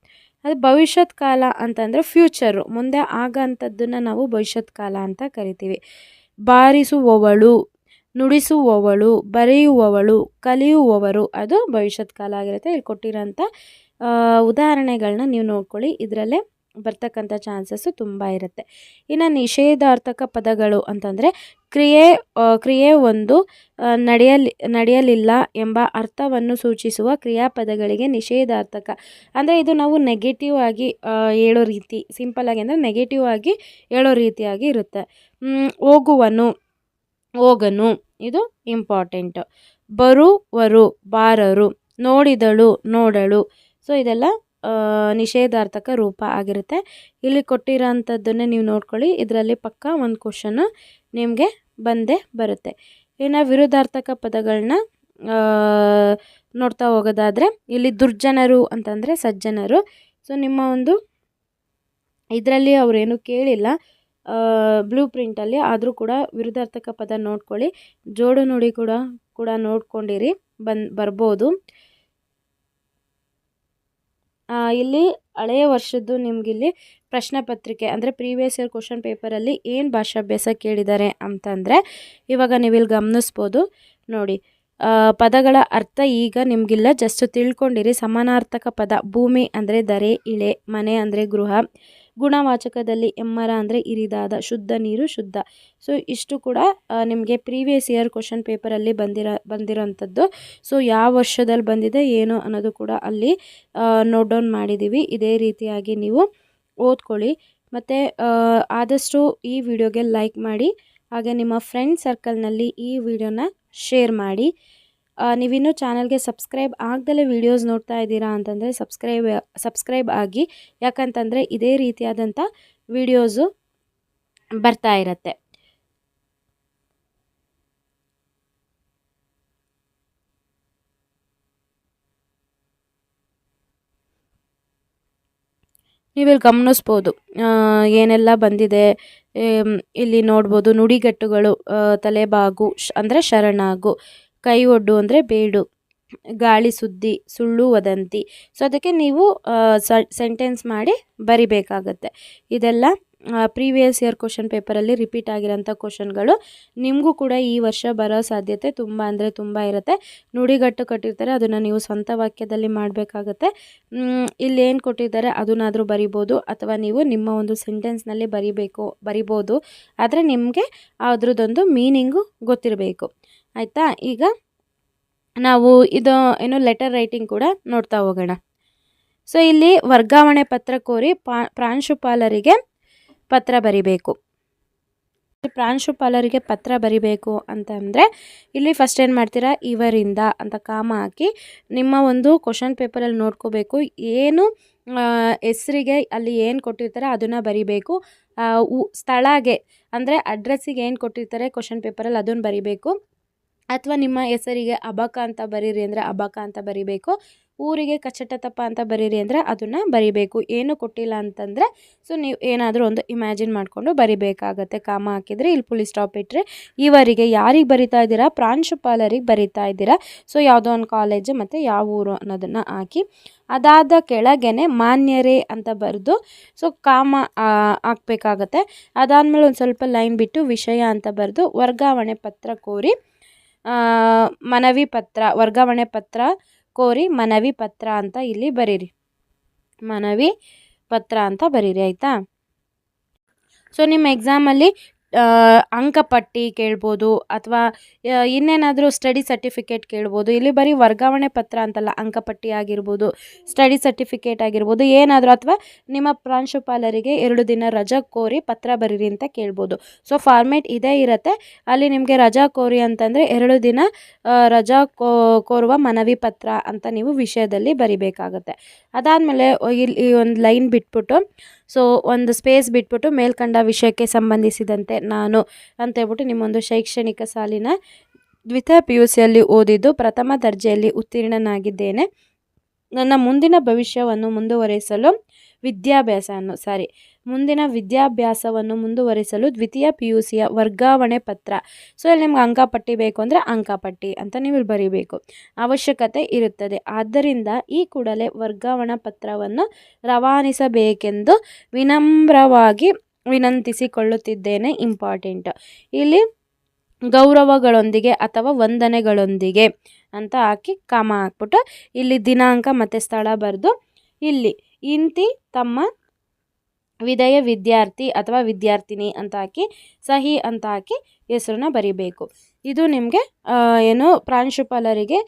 ಅದು ಭವಿಷ್ಯತ್ ಕಾಲ ಅಂತಂದರೆ ಫ್ಯೂಚರು, ಮುಂದೆ ಆಗಂಥದ್ದನ್ನು ನಾವು ಭವಿಷ್ಯತ್ ಕಾಲ ಅಂತ ಕರಿತೀವಿ. ಬಾರಿಸುವವಳು, ನುಡಿಸುವವಳು, ಬರೆಯುವವಳು, ಕಲಿಯುವವರು, ಅದು ಭವಿಷ್ಯತ್ ಕಾಲ ಆಗಿರುತ್ತೆ. ಇಲ್ಲಿ ಕೊಟ್ಟಿರೋಂಥ ಉದಾಹರಣೆಗಳನ್ನ ನೀವು ನೋಡ್ಕೊಳ್ಳಿ, ಇದರಲ್ಲೇ ಬರ್ತಕ್ಕಂಥ ಚಾನ್ಸಸ್ಸು ತುಂಬ ಇರುತ್ತೆ. ಇನ್ನು ನಿಷೇಧಾರ್ಥಕ ಪದಗಳು ಅಂತಂದರೆ ಕ್ರಿಯೆ ಒಂದು ನಡೆಯಲಿಲ್ಲ ಎಂಬ ಅರ್ಥವನ್ನು ಸೂಚಿಸುವ ಕ್ರಿಯಾಪದಗಳಿಗೆ ನಿಷೇಧಾರ್ಥಕ. ಅಂದರೆ ಇದು ನಾವು ನೆಗೆಟಿವ್ ಆಗಿ ಹೇಳೋ ರೀತಿ, ಸಿಂಪಲ್ಲಾಗಿ ಅಂದರೆ ನೆಗೆಟಿವ್ ಆಗಿ ಹೇಳೋ ರೀತಿಯಾಗಿ ಇರುತ್ತೆ. ಹೋಗುವನು, ಹೋಗನು, ಇದು ಇಂಪಾರ್ಟೆಂಟು. ಬರುವರು, ಬಾರರು. ನೋಡಿದಳು, ನೋಡಳು. ಸೊ ಇದೆಲ್ಲ ನಿಷೇಧಾರ್ಥಕ ರೂಪ ಆಗಿರುತ್ತೆ. ಇಲ್ಲಿ ಕೊಟ್ಟಿರೋಂಥದ್ದನ್ನೇ ನೀವು ನೋಡ್ಕೊಳ್ಳಿ, ಇದರಲ್ಲಿ ಪಕ್ಕ ಒಂದು ಕ್ವಶನ್ನು ನಿಮಗೆ ಬಂದೇ ಬರುತ್ತೆ. ಇನ್ನು ವಿರುದ್ಧಾರ್ಥಕ ಪದಗಳನ್ನ ನೋಡ್ತಾ ಹೋಗೋದಾದರೆ, ಇಲ್ಲಿ ದುರ್ಜನರು ಅಂತಂದರೆ ಸಜ್ಜನರು. ಸೊ ನಿಮ್ಮ ಒಂದು ಇದರಲ್ಲಿ ಅವರೇನು ಕೇಳಿಲ್ಲ ಬ್ಲೂ ಪ್ರಿಂಟಲ್ಲಿ, ಆದರೂ ಕೂಡ ವಿರುದ್ಧಾರ್ಥಕ ಪದ ನೋಡ್ಕೊಳ್ಳಿ. ಜೋಡು ನುಡಿ ಕೂಡ ನೋಡ್ಕೊಂಡಿರಿ, ಬರ್ಬೋದು. ಇಲ್ಲಿ ಹಳೆಯ ವರ್ಷದ್ದು ನಿಮಗಿಲ್ಲಿ ಪ್ರಶ್ನೆ ಪತ್ರಿಕೆ ಅಂದರೆ ಪ್ರೀವಿಯಸ್ ಇಯರ್ ಕ್ವಶನ್ ಪೇಪರಲ್ಲಿ ಏನು ಭಾಷಾಭ್ಯಾಸ ಕೇಳಿದ್ದಾರೆ ಅಂತಂದರೆ, ಇವಾಗ ನೀವಿಲ್ಲಿ ಗಮನಿಸ್ಬೋದು ನೋಡಿ. ಪದಗಳ ಅರ್ಥ ಈಗ ನಿಮಗಿಲ್ಲ, ಜಸ್ಟ್ ತಿಳ್ಕೊಂಡಿರಿ. ಸಮಾನಾರ್ಥಕ ಪದ ಭೂಮಿ ಅಂದರೆ ದರೆ, ಇಳೆ. ಮನೆ ಅಂದರೆ ಗೃಹ. ಗುಣವಾಚಕದಲ್ಲಿ ಎಮ್ಮರ ಅಂದರೆ ಇರಿದಾದ. ಶುದ್ಧ ನೀರು ಶುದ್ಧ. ಸೊ ಇಷ್ಟು ಕೂಡ ನಿಮಗೆ ಪ್ರೀವಿಯಸ್ ಇಯರ್ ಕ್ವಶನ್ ಪೇಪರಲ್ಲಿ ಬಂದಿರೋಂಥದ್ದು. ಸೊ ಯಾವ ವರ್ಷದಲ್ಲಿ ಬಂದಿದೆ ಏನು ಅನ್ನೋದು ಕೂಡ ಅಲ್ಲಿ ನೋಟ್ ಡೌನ್ ಮಾಡಿದ್ದೀವಿ. ಇದೇ ರೀತಿಯಾಗಿ ನೀವು ಓದ್ಕೊಳ್ಳಿ. ಮತ್ತು ಆದಷ್ಟು ಈ ವಿಡಿಯೋಗೆ ಲೈಕ್ ಮಾಡಿ, ಹಾಗೆ ನಿಮ್ಮ ಫ್ರೆಂಡ್ ಸರ್ಕಲ್ನಲ್ಲಿ ಈ ವಿಡಿಯೋನ ಶೇರ್ ಮಾಡಿ. ನೀವಿನ್ನೂ ಚಾನಲ್ಗೆ ಸಬ್ಸ್ಕ್ರೈಬ್ ಆಗದಲ್ಲೇ ವೀಡಿಯೋಸ್ ನೋಡ್ತಾ ಇದ್ದೀರಾ ಅಂತಂದರೆ ಸಬ್ಸ್ಕ್ರೈಬ್ ಆಗಿ, ಯಾಕಂತಂದರೆ ಇದೇ ರೀತಿಯಾದಂಥ ವೀಡಿಯೋಸು ಬರ್ತಾ ಇರುತ್ತೆ. ನೀವಿಲ್ಲಿ ಗಮನಿಸ್ಬೋದು ಏನೆಲ್ಲ ಬಂದಿದೆ. ಇಲ್ಲಿ ನೋಡ್ಬೋದು ನುಡಿಗಟ್ಟುಗಳು, ತಲೆಬಾಗು ಅಂದರೆ ಶರಣಾಗು, ಕೈ ಒಡ್ಡು ಅಂದರೆ ಬೇಡು, ಗಾಳಿ ಸುದ್ದಿ, ಸುಳ್ಳು ವದಂತಿ. ಸೊ ಅದಕ್ಕೆ ನೀವು ಸೆಂಟೆನ್ಸ್ ಮಾಡಿ ಬರಿಬೇಕಾಗತ್ತೆ. ಇದೆಲ್ಲ ಪ್ರೀವಿಯಸ್ ಇಯರ್ ಕ್ವಶನ್ ಪೇಪರಲ್ಲಿ ರಿಪೀಟ್ ಆಗಿರೋಂಥ ಕ್ವಶನ್ಗಳು. ನಿಮಗೂ ಕೂಡ ಈ ವರ್ಷ ಬರೋ ಸಾಧ್ಯತೆ ತುಂಬ ಅಂದರೆ ತುಂಬ ಇರುತ್ತೆ. ನುಡಿಗಟ್ಟು ಕಟ್ಟಿರ್ತಾರೆ, ಅದನ್ನು ನೀವು ಸ್ವಂತ ವಾಕ್ಯದಲ್ಲಿ ಮಾಡಬೇಕಾಗತ್ತೆ. ಇಲ್ಲಿ ಏನು ಕೊಟ್ಟಿದ್ದಾರೆ ಅದನ್ನಾದರೂ ಬರಿಬೋದು, ಅಥವಾ ನೀವು ನಿಮ್ಮ ಒಂದು ಸೆಂಟೆನ್ಸ್ನಲ್ಲಿ ಬರಿಬೋದು. ಆದರೆ ನಿಮಗೆ ಅದ್ರದ್ದೊಂದು ಮೀನಿಂಗು ಗೊತ್ತಿರಬೇಕು. ಆಯಿತಾ? ಈಗ ನಾವು ಇದು ಏನು ಲೆಟರ್ ರೈಟಿಂಗ್ ಕೂಡ ನೋಡ್ತಾ ಹೋಗೋಣ. ಸೊ ಇಲ್ಲಿ ವರ್ಗಾವಣೆ ಪತ್ರ ಕೋರಿ ಪ್ರಾಂಶುಪಾಲರಿಗೆ ಪತ್ರ ಬರಿಬೇಕು. ಪ್ರಾಂಶುಪಾಲರಿಗೆ ಪತ್ರ ಬರಿಬೇಕು ಅಂತಂದರೆ ಇಲ್ಲಿ ಫಸ್ಟ್ ಏನು ಮಾಡ್ತೀರಾ, ಇವರಿಂದ ಅಂತ ಕಾಮ ಹಾಕಿ ನಿಮ್ಮ ಒಂದು ಕ್ವಶನ್ ಪೇಪರಲ್ಲಿ ನೋಡ್ಕೋಬೇಕು. ಏನು ಹೆಸರಿಗೆ ಅಲ್ಲಿ ಏನು ಕೊಟ್ಟಿರ್ತಾರೆ ಅದನ್ನು ಬರಿಬೇಕು. ಸ್ಥಳಗೆ ಅಂದರೆ ಅಡ್ರೆಸ್ಸಿಗೆ ಏನು ಕೊಟ್ಟಿರ್ತಾರೆ ಕ್ವಶನ್ ಪೇಪರಲ್ಲಿ ಅದನ್ನು ಬರಿಬೇಕು. ಅಥವಾ ನಿಮ್ಮ ಹೆಸರಿಗೆ ಅಬಕ ಅಂತ ಬರೀರಿ ಅಂದರೆ ಅಬಕ ಅಂತ ಬರಿಬೇಕು. ಊರಿಗೆ ಕಚಟತಪ್ಪ ಅಂತ ಬರೀರಿ ಅಂದರೆ ಅದನ್ನು ಬರಿಬೇಕು. ಏನು ಕೊಟ್ಟಿಲ್ಲ ಅಂತಂದರೆ ಸೊ ನೀವು ಏನಾದರೂ ಒಂದು ಇಮ್ಯಾಜಿನ್ ಮಾಡಿಕೊಂಡು ಬರಿಬೇಕಾಗತ್ತೆ. ಕಾಮ ಹಾಕಿದರೆ ಇಲ್ಲಿ ಪುಲಿ ಸ್ಟಾಪ್ ಇಟ್ಟರೆ ಇವರಿಗೆ ಯಾರಿಗೆ ಬರಿತಾ ಇದ್ದೀರಾ, ಪ್ರಾಂಶುಪಾಲರಿಗೆ ಬರಿತಾ ಇದ್ದೀರಾ. ಸೊ ಯಾವುದೋ ಒಂದು ಕಾಲೇಜು ಮತ್ತು ಯಾವ ಊರು ಅನ್ನೋದನ್ನು ಹಾಕಿ, ಅದಾದ ಕೆಳಗೇನೆ ಮಾನ್ಯರೇ ಅಂತ ಬರೆದು ಸೊ ಕಾಮ ಹಾಕಬೇಕಾಗತ್ತೆ. ಅದಾದಮೇಲೆ ಒಂದು ಸ್ವಲ್ಪ ಲೈನ್ ಬಿಟ್ಟು ವಿಷಯ ಅಂತ ಬರೆದು ವರ್ಗಾವಣೆ ಪತ್ರ ಕೋರಿ ಮನವಿ ಪತ್ರ, ವರ್ಗಾವಣೆ ಪತ್ರ ಕೋರಿ ಮನವಿ ಪತ್ರ ಅಂತ ಇಲ್ಲಿ ಬರೀರಿ. ಮನವಿ ಪತ್ರ ಅಂತ ಬರೀರಿ. ಆಯಿತಾ? ಸೊ ನಿಮ್ಮ ಎಕ್ಸಾಮಲ್ಲಿ ಅಂಕಪಟ್ಟಿ ಕೇಳ್ಬೋದು, ಅಥವಾ ಇನ್ನೇನಾದರೂ ಸ್ಟಡಿ ಸರ್ಟಿಫಿಕೇಟ್ ಕೇಳ್ಬೋದು. ಇಲ್ಲಿ ಬರೀ ವರ್ಗಾವಣೆ ಪತ್ರ ಅಂತಲ್ಲ, ಅಂಕಪಟ್ಟಿ ಆಗಿರ್ಬೋದು, ಸ್ಟಡಿ ಸರ್ಟಿಫಿಕೇಟ್ ಆಗಿರ್ಬೋದು, ಏನಾದರೂ. ಅಥವಾ ನಿಮ್ಮ ಪ್ರಾಂಶುಪಾಲರಿಗೆ 2 ದಿನ ರಜಾ ಕೋರಿ ಪತ್ರ ಬರೀರಿ ಅಂತ ಕೇಳ್ಬೋದು. ಸೊ ಫಾರ್ಮೇಟ್ ಇದೇ ಇರುತ್ತೆ. ಅಲ್ಲಿ ನಿಮಗೆ ರಜಾ ಕೋರಿ ಅಂತಂದರೆ 2 ದಿನ ರಜಾ ಕೋರುವ ಮನವಿ ಪತ್ರ ಅಂತ ನೀವು ವಿಷಯದಲ್ಲಿ ಬರಿಬೇಕಾಗತ್ತೆ. ಅದಾದಮೇಲೆ ಇಲ್ಲಿ ಒಂದು ಲೈನ್ ಬಿಟ್ಬಿಟ್ಟು, ಸೊ ಒಂದು ಸ್ಪೇಸ್ ಬಿಟ್ಬಿಟ್ಟು ಮೇಲ್ಕಂಡ ವಿಷಯಕ್ಕೆ ಸಂಬಂಧಿಸಿದಂತೆ ನಾನು ಅಂತ ಹೇಳ್ಬಿಟ್ಟು ನಿಮ್ಮೊಂದು ಶೈಕ್ಷಣಿಕ ಸಾಲಿನ ದ್ವಿತೀಯ PUCಯಲ್ಲಿ ಓದಿದ್ದು ಪ್ರಥಮ ದರ್ಜೆಯಲ್ಲಿ ಉತ್ತೀರ್ಣನಾಗಿದ್ದೇನೆ. ನನ್ನ ಮುಂದಿನ ಭವಿಷ್ಯವನ್ನು ಮುಂದಿನ ವಿದ್ಯಾಭ್ಯಾಸವನ್ನು ಮುಂದುವರಿಸಲು ದ್ವಿತೀಯ PUCಯ ವರ್ಗಾವಣೆ ಪತ್ರ. ಸೊ ಇಲ್ಲಿ ನಿಮ್ಗೆ ಅಂಕಪಟ್ಟಿ ಬೇಕು ಅಂದರೆ ಅಂಕಪಟ್ಟಿ ಅಂತ ನೀವು ಬರೀಬೇಕು, ಅವಶ್ಯಕತೆ ಇರುತ್ತದೆ. ಆದ್ದರಿಂದ ಈ ಕೂಡಲೇ ವರ್ಗಾವಣಾ ಪತ್ರವನ್ನು ರವಾನಿಸಬೇಕೆಂದು ವಿನಮ್ರವಾಗಿ ವಿನಂತಿಸಿಕೊಳ್ಳುತ್ತಿದ್ದೇನೆ. ಇಂಪಾರ್ಟೆಂಟ್. ಇಲ್ಲಿ ಗೌರವಗಳೊಂದಿಗೆ ಅಥವಾ ವಂದನೆಗಳೊಂದಿಗೆ ಅಂತ ಹಾಕಿ ಕಾಮ ಹಾಕ್ಬಿಟ್ಟು ಇಲ್ಲಿ ದಿನಾಂಕ ಮತ್ತು ಸ್ಥಳ ಬರೆದು ಇಲ್ಲಿ ಇಂತಿ ತಮ್ಮ ವಿಧೇಯ ವಿದ್ಯಾರ್ಥಿ ಅಥವಾ ವಿದ್ಯಾರ್ಥಿನಿ ಅಂತ ಹಾಕಿ ಸಹಿ ಅಂತ ಹಾಕಿ ಹೆಸರನ್ನ ಬರಿಬೇಕು. ಇದು ನಿಮಗೆ ಏನು ಪ್ರಾಂಶುಪಾಲರಿಗೆ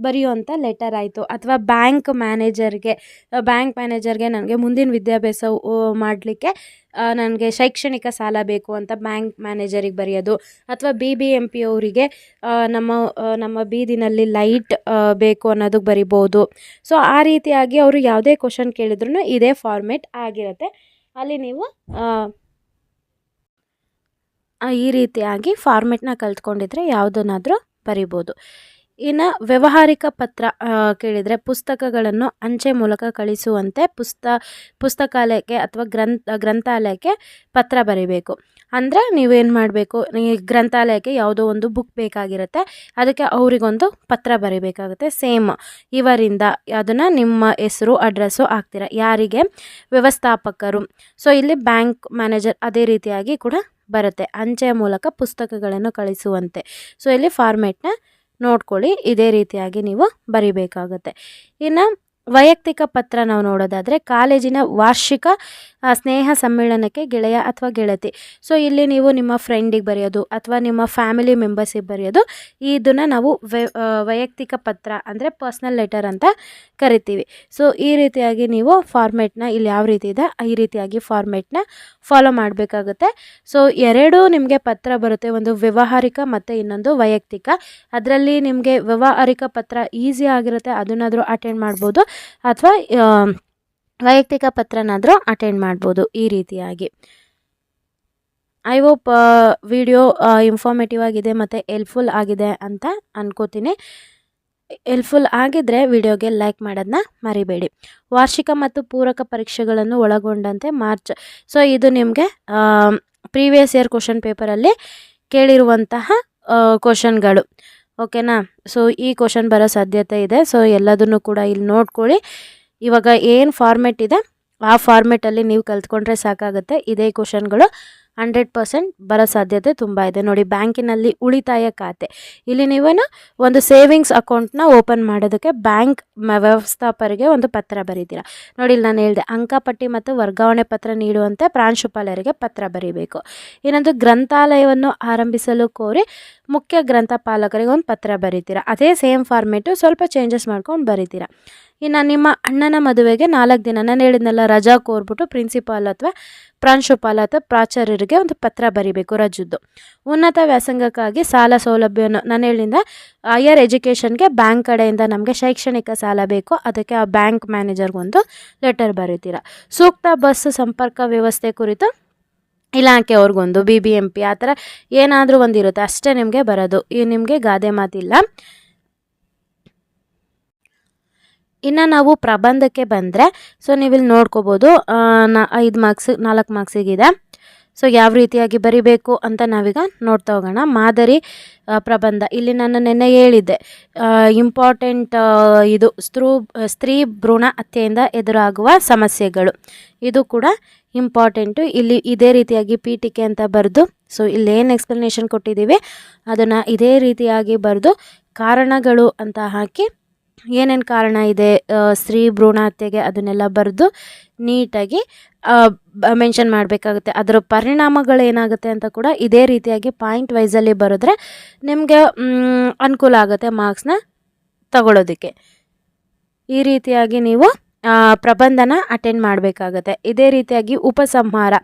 ಬರೆಯುವಂಥ ಲೆಟರ್ ಆಯಿತು. ಅಥವಾ ಬ್ಯಾಂಕ್ ಮ್ಯಾನೇಜರ್ಗೆ ನನಗೆ ಮುಂದಿನ ವಿದ್ಯಾಭ್ಯಾಸ ಮಾಡಲಿಕ್ಕೆ ನನಗೆ ಶೈಕ್ಷಣಿಕ ಸಾಲ ಬೇಕು ಅಂತ ಬ್ಯಾಂಕ್ ಮ್ಯಾನೇಜರಿಗೆ ಬರೆಯೋದು. ಅಥವಾ BBMP ಅವರಿಗೆ ನಮ್ಮ ಬೀದಿನಲ್ಲಿ ಲೈಟ್ ಬೇಕು ಅನ್ನೋದಕ್ಕೆ ಬರಿಬೋದು. ಸೊ ಆ ರೀತಿಯಾಗಿ ಅವರು ಯಾವುದೇ ಕ್ವಶನ್ ಕೇಳಿದ್ರು ಇದೇ ಫಾರ್ಮೇಟ್ ಆಗಿರುತ್ತೆ. ಅಲ್ಲಿ ನೀವು ಈ ರೀತಿಯಾಗಿ ಫಾರ್ಮೆಟ್ನ ಕಲ್ತ್ಕೊಂಡಿದ್ರೆ ಯಾವುದನ್ನಾದರೂ ಬರಿಬೋದು. ಇನ್ನು ವ್ಯಾವಹಾರಿಕ ಪತ್ರ ಕೇಳಿದರೆ ಪುಸ್ತಕಗಳನ್ನು ಅಂಚೆ ಮೂಲಕ ಕಳಿಸುವಂತೆ ಪುಸ್ತಕಾಲಯಕ್ಕೆ ಅಥವಾ ಗ್ರಂಥಾಲಯಕ್ಕೆ ಪತ್ರ ಬರಿಬೇಕು. ಅಂದರೆ ನೀವೇನು ಮಾಡಬೇಕು, ಗ್ರಂಥಾಲಯಕ್ಕೆ ಯಾವುದೋ ಒಂದು ಬುಕ್ ಬೇಕಾಗಿರುತ್ತೆ, ಅದಕ್ಕೆ ಅವರಿಗೊಂದು ಪತ್ರ ಬರಿಬೇಕಾಗುತ್ತೆ. ಸೇಮ್ ಇವರಿಂದ ಅದನ್ನು ನಿಮ್ಮ ಹೆಸರು ಅಡ್ರೆಸ್ಸು ಹಾಕ್ತೀರ. ಯಾರಿಗೆ? ವ್ಯವಸ್ಥಾಪಕರು. ಸೊ ಇಲ್ಲಿ ಬ್ಯಾಂಕ್ ಮ್ಯಾನೇಜರ್ ಅದೇ ರೀತಿಯಾಗಿ ಕೂಡ ಬರುತ್ತೆ, ಅಂಚೆಯ ಮೂಲಕ ಪುಸ್ತಕಗಳನ್ನು ಕಳಿಸುವಂತೆ. ಸೊ ಇಲ್ಲಿ ಫಾರ್ಮೇಟ್ನ ನೋಡ್ಕೊಳ್ಳಿ, ಇದೇ ರೀತಿಯಾಗಿ ನೀವು ಬರಿಬೇಕಾಗುತ್ತೆ. ಇನ್ನು ವೈಯಕ್ತಿಕ ಪತ್ರ ನಾವು ನೋಡೋದಾದರೆ ಕಾಲೇಜಿನ ವಾರ್ಷಿಕ ಸ್ನೇಹ ಸಮ್ಮೇಳನಕ್ಕೆ ಗೆಳೆಯ ಅಥವಾ ಗೆಳತಿ. ಸೊ ಇಲ್ಲಿ ನೀವು ನಿಮ್ಮ ಫ್ರೆಂಡಿಗೆ ಬರೆಯೋದು ಅಥವಾ ನಿಮ್ಮ ಫ್ಯಾಮಿಲಿ ಮೆಂಬರ್ಸಿಗೆ ಬರೆಯೋದು, ಇದನ್ನು ನಾವು ವೈಯಕ್ತಿಕ ಪತ್ರ ಅಂದರೆ ಪರ್ಸ್ನಲ್ ಲೆಟರ್ ಅಂತ ಕರಿತೀವಿ. ಸೊ ಈ ರೀತಿಯಾಗಿ ನೀವು ಫಾರ್ಮೇಟ್ನ ಇಲ್ಲಿ ಯಾವ ರೀತಿ ಇದೆ ಈ ರೀತಿಯಾಗಿ ಫಾರ್ಮೇಟ್ನ ಫಾಲೋ ಮಾಡಬೇಕಾಗುತ್ತೆ. ಸೊ ಎರಡೂ ನಿಮಗೆ ಪತ್ರ ಬರುತ್ತೆ, ಒಂದು ವ್ಯಾವಹಾರಿಕ ಮತ್ತು ಇನ್ನೊಂದು ವೈಯಕ್ತಿಕ. ಅದರಲ್ಲಿ ನಿಮಗೆ ವ್ಯಾವಹಾರಿಕ ಪತ್ರ ಈಸಿ ಆಗಿರುತ್ತೆ, ಅದನ್ನಾದರೂ ಅಟೆಂಡ್ ಮಾಡ್ಬೋದು, ಅಥವಾ ವೈಯಕ್ತಿಕ ಪತ್ರನಾದರೂ ಅಟೆಂಡ್ ಮಾಡ್ಬೋದು. ಈ ರೀತಿಯಾಗಿ ಐ ಹೋಪ್ ವಿಡಿಯೋ ಇನ್ಫಾರ್ಮೇಟಿವ್ ಆಗಿದೆ ಮತ್ತು ಹೆಲ್ಪ್ಫುಲ್ ಆಗಿದೆ ಅಂತ ಅನ್ಕೋತೀನಿ. ಹೆಲ್ಪ್ಫುಲ್ ಆಗಿದ್ದರೆ ವಿಡಿಯೋಗೆ ಲೈಕ್ ಮಾಡೋದನ್ನ ಮರಿಬೇಡಿ. ವಾರ್ಷಿಕ ಮತ್ತು ಪೂರಕ ಪರೀಕ್ಷೆಗಳನ್ನು ಒಳಗೊಂಡಂತೆ ಮಾರ್ಚ್. ಸೊ ಇದು ನಿಮಗೆ ಪ್ರೀವಿಯಸ್ ಇಯರ್ ಕ್ವಶನ್ ಪೇಪರಲ್ಲಿ ಕೇಳಿರುವಂತಹ ಕ್ವಶನ್ಗಳು. ಓಕೆನಾ. ಸೊ ಈ ಕ್ವಶನ್ ಬರೋ ಸಾಧ್ಯತೆ ಇದೆ. ಸೊ ಎಲ್ಲದನ್ನು ಕೂಡ ಇಲ್ಲಿ ನೋಡ್ಕೊಳ್ಳಿ. ಇವಾಗ ಏನು ಫಾರ್ಮೆಟ್ ಇದೆ ಆ ಫಾರ್ಮೆಟಲ್ಲಿ ನೀವು ಕಲ್ತ್ಕೊಂಡ್ರೆ ಸಾಕಾಗುತ್ತೆ. ಇದೇ ಕ್ವಶನ್ಗಳು 100% ಬರೋ ಸಾಧ್ಯತೆ ತುಂಬ ಇದೆ. ನೋಡಿ, ಬ್ಯಾಂಕಿನಲ್ಲಿ ಉಳಿತಾಯ ಖಾತೆ. ಇಲ್ಲಿ ನೀವೇನು ಒಂದು ಸೇವಿಂಗ್ಸ್ ಅಕೌಂಟ್ನ ಓಪನ್ ಮಾಡೋದಕ್ಕೆ ಬ್ಯಾಂಕ್ ವ್ಯವಸ್ಥಾಪಕರಿಗೆ ಒಂದು ಪತ್ರ ಬರೀತೀರಾ. ನೋಡಿ, ಇಲ್ಲಿ ನಾನು ಹೇಳಿದೆ ಅಂಕಪಟ್ಟಿ ಮತ್ತು ವರ್ಗಾವಣೆ ಪತ್ರ ನೀಡುವಂತೆ ಪ್ರಾಂಶುಪಾಲರಿಗೆ ಪತ್ರ ಬರೀಬೇಕು. ಇನ್ನೊಂದು ಗ್ರಂಥಾಲಯವನ್ನು ಆರಂಭಿಸಲು ಕೋರಿ ಮುಖ್ಯ ಗ್ರಂಥಪಾಲಕರಿಗೆ ಒಂದು ಪತ್ರ ಬರೀತೀರಾ. ಅದೇ ಸೇಮ್ ಫಾರ್ಮೇಟು, ಸ್ವಲ್ಪ ಚೇಂಜಸ್ ಮಾಡ್ಕೊಂಡು ಬರೀತೀರಾ. ಇನ್ನು ನಿಮ್ಮ ಅಣ್ಣನ ಮದುವೆಗೆ 4 ದಿನ, ನಾನು ಹೇಳಿದ್ನಲ್ಲ, ರಜಾ ಕೋರ್ಬಿಟ್ಟು ಪ್ರಿನ್ಸಿಪಾಲ್ ಅಥವಾ ಪ್ರಾಂಶುಪಾಲ ಅಥವಾ ಪ್ರಾಚಾರ್ಯರಿಗೆ ಒಂದು ಪತ್ರ ಬರೀಬೇಕು ರಜದ್ದು. ಉನ್ನತ ವ್ಯಾಸಂಗಕ್ಕಾಗಿ ಸಾಲ ಸೌಲಭ್ಯವನ್ನು, ನಾನು ಹೇಳಿದ ಹೈಯರ್ ಎಜುಕೇಷನ್ಗೆ ಬ್ಯಾಂಕ್ ಕಡೆಯಿಂದ ನಮಗೆ ಶೈಕ್ಷಣಿಕ ಸಾಲ ಬೇಕು, ಅದಕ್ಕೆ ಆ ಬ್ಯಾಂಕ್ ಮ್ಯಾನೇಜರ್ಗೊಂದು ಲೆಟರ್ ಬರೀತೀರಾ. ಸೂಕ್ತ ಬಸ್ ಸಂಪರ್ಕ ವ್ಯವಸ್ಥೆ ಕುರಿತು ಇಲಾಖೆ ಅವ್ರಿಗೊಂದು BBMP ಆ ಥರ ಏನಾದರೂ ಒಂದಿರುತ್ತೆ, ಅಷ್ಟೇ ನಿಮಗೆ ಬರೋದು. ಈ ನಿಮಗೆ ಗಾದೆ ಮಾತಿಲ್ಲ. ಇನ್ನು ನಾವು ಪ್ರಬಂಧಕ್ಕೆ ಬಂದರೆ, ಸೊ ನೀವಿಲ್ಲಿ ನೋಡ್ಕೋಬೋದು 5 ಮಾರ್ಕ್ಸ್ 4 ಮಾರ್ಕ್ಸಿಗಿದೆ. ಸೊ ಯಾವ ರೀತಿಯಾಗಿ ಬರಿಬೇಕು ಅಂತ ನಾವೀಗ ನೋಡ್ತಾ ಹೋಗೋಣ. ಮಾದರಿ ಪ್ರಬಂಧ, ಇಲ್ಲಿ ನಾನು ನೆನ್ನೆ ಹೇಳಿದ್ದೆ ಇಂಪಾರ್ಟೆಂಟ್ ಇದು ಸ್ತ್ರೀ ಭ್ರೂಣ ಹತ್ಯೆಯಿಂದ ಎದುರಾಗುವ ಸಮಸ್ಯೆಗಳು, ಇದು ಕೂಡ ಇಂಪಾರ್ಟೆಂಟು. ಇಲ್ಲಿ ಇದೇ ರೀತಿಯಾಗಿ ಪೀಠಿಕೆ ಅಂತ ಬರೆದು, ಸೊ ಇಲ್ಲೇನು ಎಕ್ಸ್ಪ್ಲನೇಷನ್ ಕೊಟ್ಟಿದ್ದೀವಿ ಅದನ್ನು ಇದೇ ರೀತಿಯಾಗಿ ಬರೆದು ಕಾರಣಗಳು ಅಂತ ಹಾಕಿ ಏನೇನು ಕಾರಣ ಇದೆ ಸ್ತ್ರೀ ಭ್ರೂಣ ಹತ್ಯೆಗೆ ಅದನ್ನೆಲ್ಲ ಬರೆದು ನೀಟಾಗಿ ಮೆನ್ಷನ್ ಮಾಡಬೇಕಾಗುತ್ತೆ. ಅದರ ಪರಿಣಾಮಗಳೇನಾಗುತ್ತೆ ಅಂತ ಕೂಡ ಇದೇ ರೀತಿಯಾಗಿ ಪಾಯಿಂಟ್ ವೈಸಲ್ಲಿ ಬರೆದ್ರೆ ನಿಮಗೆ ಅನುಕೂಲ ಆಗುತ್ತೆ ಮಾರ್ಕ್ಸ್ನ ತಗೊಳ್ಳೋದಕ್ಕೆ. ಈ ರೀತಿಯಾಗಿ ನೀವು ಪ್ರಬಂಧನ ಅಟೆಂಡ್ ಮಾಡಬೇಕಾಗತ್ತೆ. ಇದೇ ರೀತಿಯಾಗಿ ಉಪಸಂಹಾರ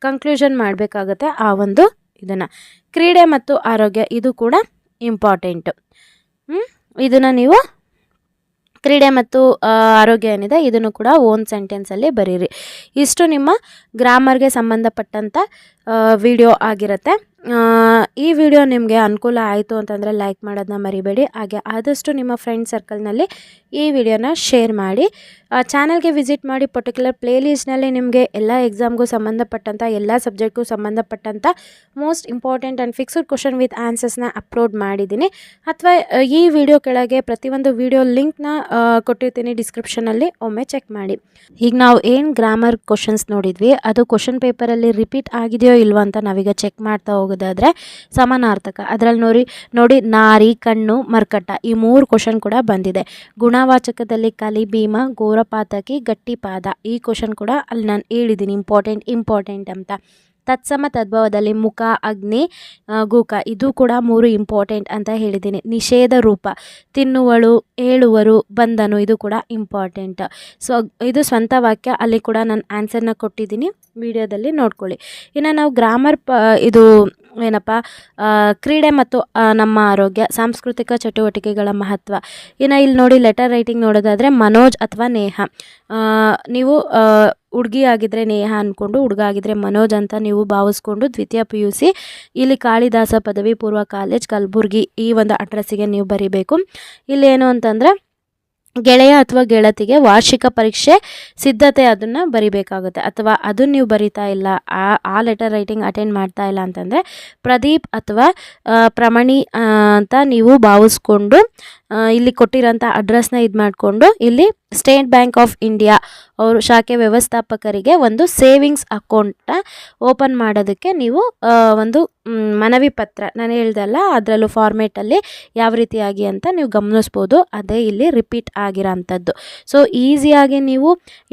ಕಂಕ್ಲೂಷನ್ ಮಾಡಬೇಕಾಗತ್ತೆ ಆ ಒಂದು ಇದನ್ನು. ಕ್ರೀಡೆ ಮತ್ತು ಆರೋಗ್ಯ, ಇದು ಕೂಡ ಇಂಪಾರ್ಟೆಂಟು. ಇದನ್ನು ನೀವು ಕ್ರೀಡೆ ಮತ್ತು ಆರೋಗ್ಯ ಏನಿದೆ ಇದನ್ನು ಕೂಡ ಓನ್ ಸೆಂಟೆನ್ಸಲ್ಲಿ ಬರೀರಿ. ಇಷ್ಟು ನಿಮ್ಮ ಗ್ರಾಮರ್ಗೆ ಸಂಬಂಧಪಟ್ಟಂಥ ವಿಡಿಯೋ ಆಗಿರುತ್ತೆ. ಈ ವಿಡಿಯೋ ನಿಮಗೆ ಅನುಕೂಲ ಆಯಿತು ಅಂತಂದರೆ ಲೈಕ್ ಮಾಡೋದನ್ನ ಮರಿಬೇಡಿ. ಹಾಗೆ ಆದಷ್ಟು ನಿಮ್ಮ ಫ್ರೆಂಡ್ ಸರ್ಕಲ್ನಲ್ಲಿ ಈ ವಿಡಿಯೋನ ಶೇರ್ ಮಾಡಿ. ಚಾನಲ್ಗೆ ವಿಸಿಟ್ ಮಾಡಿ. ಪರ್ಟಿಕ್ಯುಲರ್ ಪ್ಲೇಲಿಸ್ಟ್ನಲ್ಲಿ ನಿಮಗೆ ಎಲ್ಲ ಎಕ್ಸಾಮ್ಗೂ ಸಂಬಂಧಪಟ್ಟಂಥ ಎಲ್ಲ ಸಬ್ಜೆಕ್ಟ್ಗೂ ಸಂಬಂಧಪಟ್ಟಂಥ most important and fixed question with ಆನ್ಸರ್ಸ್ನ ಅಪ್ಲೋಡ್ ಮಾಡಿದ್ದೀನಿ. ಅಥವಾ ಈ ವಿಡಿಯೋ ಕೆಳಗೆ ಪ್ರತಿಯೊಂದು ವಿಡಿಯೋ ಲಿಂಕ್ನ ಕೊಟ್ಟಿರ್ತೀನಿ ಡಿಸ್ಕ್ರಿಪ್ಷನಲ್ಲಿ, ಒಮ್ಮೆ ಚೆಕ್ ಮಾಡಿ. ಈಗ ನಾವು ಏನು ಗ್ರಾಮರ್ ಕ್ವಶನ್ಸ್ ನೋಡಿದ್ವಿ ಅದು ಕ್ವಶನ್ ಪೇಪರಲ್ಲಿ ರಿಪೀಟ್ ಆಗಿದೆಯೋ ಇಲ್ವೋ ಅಂತ ನಾವೀಗ ಚೆಕ್ ಮಾಡ್ತಾ ಹೋಗೋದಾದರೆ ಸಮಾನಾರ್ಥಕ ಅದರಲ್ಲಿ ನೋಡಿ ನಾರಿ, ಕಣ್ಣು, ಮರ್ಕಟ ಈ 3 ಕ್ವಶನ್ ಕೂಡ ಬಂದಿದೆ. ಗುಣವಾಚಕದಲ್ಲಿ ಕಲಿ, ಭೀಮ, ಗೋರಪಾತಕಿ, ಗಟ್ಟಿಪಾದ ಈ ಕ್ವಶನ್ ಕೂಡ ಅಲ್ಲಿ ನಾನು ಹೇಳಿದ್ದೀನಿ ಇಂಪಾರ್ಟೆಂಟ್ ಅಂತ. ತತ್ಸಮ ತದ್ಭವದಲ್ಲಿ ಮುಖ, ಅಗ್ನಿ, ಗೂಕ ಇದು ಕೂಡ 3 ಇಂಪಾರ್ಟೆಂಟ್ ಅಂತ ಹೇಳಿದ್ದೀನಿ. ನಿಷೇಧ ರೂಪ ತಿನ್ನುವಳು, ಹೇಳುವರು, ಬಂದನು ಇದು ಕೂಡ ಇಂಪಾರ್ಟೆಂಟ್. ಸೊ ಇದು ಸ್ವಂತ ವಾಕ್ಯ, ಅಲ್ಲಿ ಕೂಡ ನಾನು ಆನ್ಸರ್ನ ಕೊಟ್ಟಿದ್ದೀನಿ, ವಿಡಿಯೋದಲ್ಲಿ ನೋಡ್ಕೊಳ್ಳಿ. ಇನ್ನು ನಾವು ಗ್ರಾಮರ್ ಇದು ಏನಪ್ಪ ಕ್ರೀಡೆ ಮತ್ತು ನಮ್ಮ ಆರೋಗ್ಯ, ಸಾಂಸ್ಕೃತಿಕ ಚಟುವಟಿಕೆಗಳ ಮಹತ್ವ. ಇನ್ನು ಇಲ್ಲಿ ನೋಡಿ ಲೆಟರ್ ರೈಟಿಂಗ್ ನೋಡೋದಾದರೆ ಮನೋಜ್ ಅಥವಾ ನೇಹ, ನೀವು ಹುಡುಗಿ ಆಗಿದ್ದರೆ ನೇಹ ಅಂದ್ಕೊಂಡು, ಹುಡುಗ ಆಗಿದ್ದರೆ ಮನೋಜ್ ಅಂತ ನೀವು ಭಾವಿಸ್ಕೊಂಡು ದ್ವಿತೀಯ PUC ಇಲ್ಲಿ ಕಾಳಿದಾಸ ಪದವಿ ಪೂರ್ವ ಕಾಲೇಜ್ ಕಲಬುರ್ಗಿ ಈ ಒಂದು ಅಡ್ರೆಸ್ಸಿಗೆ ನೀವು ಬರೀಬೇಕು. ಇಲ್ಲೇನು ಅಂತಂದರೆ ಗೆಳೆಯ ಅಥವಾ ಗೆಳತಿಗೆ ವಾರ್ಷಿಕ ಪರೀಕ್ಷೆ ಸಿದ್ಧತೆ ಅದನ್ನು ಬರಿಬೇಕಾಗುತ್ತೆ. ಅಥವಾ ಅದನ್ನು ನೀವು ಬರಿತಾ ಇಲ್ಲ, ಆ ಲೆಟರ್ ರೈಟಿಂಗ್ ಅಟೆಂಡ್ ಮಾಡ್ತಾ ಇಲ್ಲ ಅಂತಂದರೆ ಪ್ರದೀಪ್ ಅಥವಾ ಪ್ರಮಣಿ ಅಂತ ನೀವು ಭಾವಿಸ್ಕೊಂಡು ಇಲ್ಲಿ ಕೊಟ್ಟಿರೋಂಥ ಅಡ್ರೆಸ್ನ ಇದು ಮಾಡಿಕೊಂಡು ಇಲ್ಲಿ ಸ್ಟೇಟ್ ಬ್ಯಾಂಕ್ ಆಫ್ ಇಂಡಿಯಾ ಅವರು ಶಾಖೆ ವ್ಯವಸ್ಥಾಪಕರಿಗೆ ಒಂದು ಸೇವಿಂಗ್ಸ್ ಅಕೌಂಟ್ನ ಓಪನ್ ಮಾಡೋದಕ್ಕೆ ನೀವು ಒಂದು ಮನವಿ ಪತ್ರ, ನಾನು ಹೇಳ್ದಲ್ಲ ಅದರಲ್ಲೂ ಫಾರ್ಮೇಟಲ್ಲಿ ಯಾವ ರೀತಿಯಾಗಿ ಅಂತ ನೀವು ಗಮನಿಸ್ಬೋದು. ಅದೇ ಇಲ್ಲಿ ರಿಪೀಟ್ ಆಗಿರೋಂಥದ್ದು. ಸೊ ಈಸಿಯಾಗಿ ನೀವು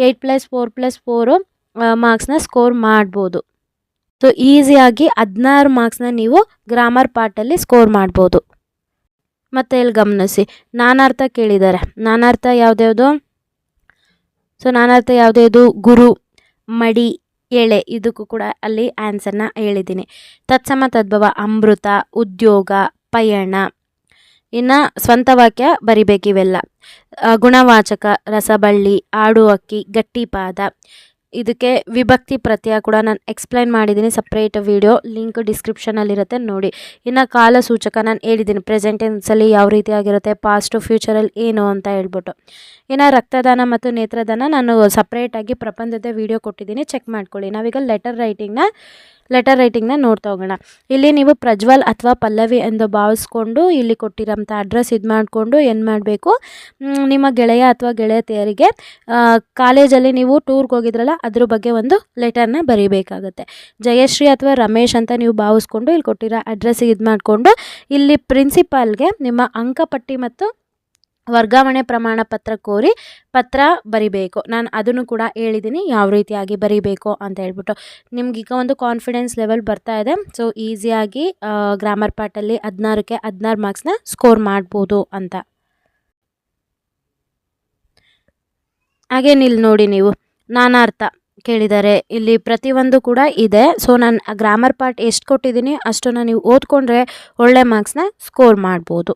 8+4+4 ಮಾರ್ಕ್ಸ್ನ ಸ್ಕೋರ್ ಮಾಡ್ಬೋದು. ಸೊ ಈಸಿಯಾಗಿ 16 ಮಾರ್ಕ್ಸ್ನ ನೀವು ಗ್ರಾಮರ್ ಪಾರ್ಟಲ್ಲಿ ಸ್ಕೋರ್ ಮಾಡ್ಬೋದು. ಮತ್ತು ಇಲ್ಲಿ ಗಮನಿಸಿ, ನಾನಾರ್ಥ ಕೇಳಿದ್ದಾರೆ. ನಾನಾರ್ಥ ಯಾವುದ್ಯಾವುದು? ಸೊ ನಾನಾರ್ಥ ಯಾವುದ್ಯಾವುದು? ಗುರು, ಮಡಿ, ಎಳೆ ಇದಕ್ಕೂ ಕೂಡ ಅಲ್ಲಿ ಆನ್ಸರ್ನ ಹೇಳಿದ್ದೀನಿ. ತತ್ಸಮ ತದ್ಭವ ಅಮೃತ, ಉದ್ಯೋಗ, ಪಯಣ. ಇನ್ನು ಸ್ವಂತ ವಾಕ್ಯ ಬರಿಬೇಕು ಇವೆಲ್ಲ. ಗುಣವಾಚಕ ರಸಬಳ್ಳಿ, ಆಡು ಅಕ್ಕಿ, ಗಟ್ಟಿಪಾದ. ಇದಕ್ಕೆ ವಿಭಕ್ತಿ ಪ್ರತ್ಯಯ ಕೂಡ ನಾನು ಎಕ್ಸ್ಪ್ಲೈನ್ ಮಾಡಿದ್ದೀನಿ, ಸಪ್ರೇಟ್ ವಿಡಿಯೋ ಲಿಂಕ್ ಡಿಸ್ಕ್ರಿಪ್ಷನಲ್ಲಿರುತ್ತೆ ನೋಡಿ. ಇನ್ನು ಕಾಲ ಸೂಚಕ ನಾನು ಹೇಳಿದ್ದೀನಿ ಪ್ರೆಸೆಂಟ್ ಟೆನ್ಸಲ್ಲಿ ಯಾವ ರೀತಿಯಾಗಿರುತ್ತೆ, ಪಾಸ್ಟು ಫ್ಯೂಚರಲ್ಲಿ ಏನು ಅಂತ ಹೇಳ್ಬಿಟ್ಟು. ಇನ್ನು ರಕ್ತದಾನ ಮತ್ತು ನೇತ್ರದಾನ ನಾನು ಸಪ್ರೇಟಾಗಿ ಪ್ರಪಂಚದ ವಿಡಿಯೋ ಕೊಟ್ಟಿದ್ದೀನಿ, ಚೆಕ್ ಮಾಡ್ಕೊಳ್ಳಿ. ನಾವೀಗ ಲೆಟರ್ ರೈಟಿಂಗ್ನ ನೋಡ್ತಾ ಹೋಗೋಣ. ಇಲ್ಲಿ ನೀವು ಪ್ರಜ್ವಲ್ ಅಥವಾ ಪಲ್ಲವಿ ಎಂದು ಭಾವಿಸ್ಕೊಂಡು ಇಲ್ಲಿ ಕೊಟ್ಟಿರೋಂಥ ಅಡ್ರೆಸ್ ಇದು ಮಾಡಿಕೊಂಡು ಏನು ಮಾಡಬೇಕು, ನಿಮ್ಮ ಗೆಳೆಯ ಅಥವಾ ಗೆಳೆಯತಿಯರಿಗೆ ಕಾಲೇಜಲ್ಲಿ ನೀವು ಟೂರ್ಗೆ ಹೋಗಿದ್ರಲ್ಲ ಅದ್ರ ಬಗ್ಗೆ ಒಂದು ಲೆಟರ್ನ ಬರೀಬೇಕಾಗುತ್ತೆ. ಜಯಶ್ರೀ ಅಥವಾ ರಮೇಶ್ ಅಂತ ನೀವು ಭಾವಿಸ್ಕೊಂಡು ಇಲ್ಲಿ ಕೊಟ್ಟಿರೋ ಅಡ್ರೆಸ್ಸಿಗೆ ಇದು ಮಾಡಿಕೊಂಡು ಇಲ್ಲಿ ಪ್ರಿನ್ಸಿಪಾಲ್ಗೆ ನಿಮ್ಮ ಅಂಕಪಟ್ಟಿ ಮತ್ತು ವರ್ಗಾವಣೆ ಪ್ರಮಾಣ ಪತ್ರ ಕೋರಿ ಪತ್ರ ಬರಿಬೇಕು. ನಾನು ಅದನ್ನು ಕೂಡ ಹೇಳಿದ್ದೀನಿ ಯಾವ ರೀತಿಯಾಗಿ ಬರಿಬೇಕು ಅಂತ ಹೇಳ್ಬಿಟ್ಟು. ನಿಮ್ಗೀಗ ಒಂದು ಕಾನ್ಫಿಡೆನ್ಸ್ ಲೆವೆಲ್ ಬರ್ತಾ ಇದೆ. ಸೊ ಈಸಿಯಾಗಿ ಗ್ರಾಮರ್ ಪಾರ್ಟಲ್ಲಿ 16ಕ್ಕೆ 16 ಮಾರ್ಕ್ಸ್ನ ಸ್ಕೋರ್ ಮಾಡ್ಬೋದು ಅಂತ. ಹಾಗೇನಿಲ್ಲ ನೋಡಿ, ನೀವು ನಾನಾರ್ಥ ಕೇಳಿದ್ದಾರೆ ಇಲ್ಲಿ ಪ್ರತಿಯೊಂದು ಕೂಡ ಇದೆ. ಸೊ ನಾನು ಗ್ರಾಮರ್ ಪಾರ್ಟ್ ಎಷ್ಟು ಕೊಟ್ಟಿದ್ದೀನಿ ಅಷ್ಟನ್ನು ನೀವು ಓದ್ಕೊಂಡ್ರೆ ಒಳ್ಳೆ ಮಾರ್ಕ್ಸ್ನ ಸ್ಕೋರ್ ಮಾಡ್ಬೋದು.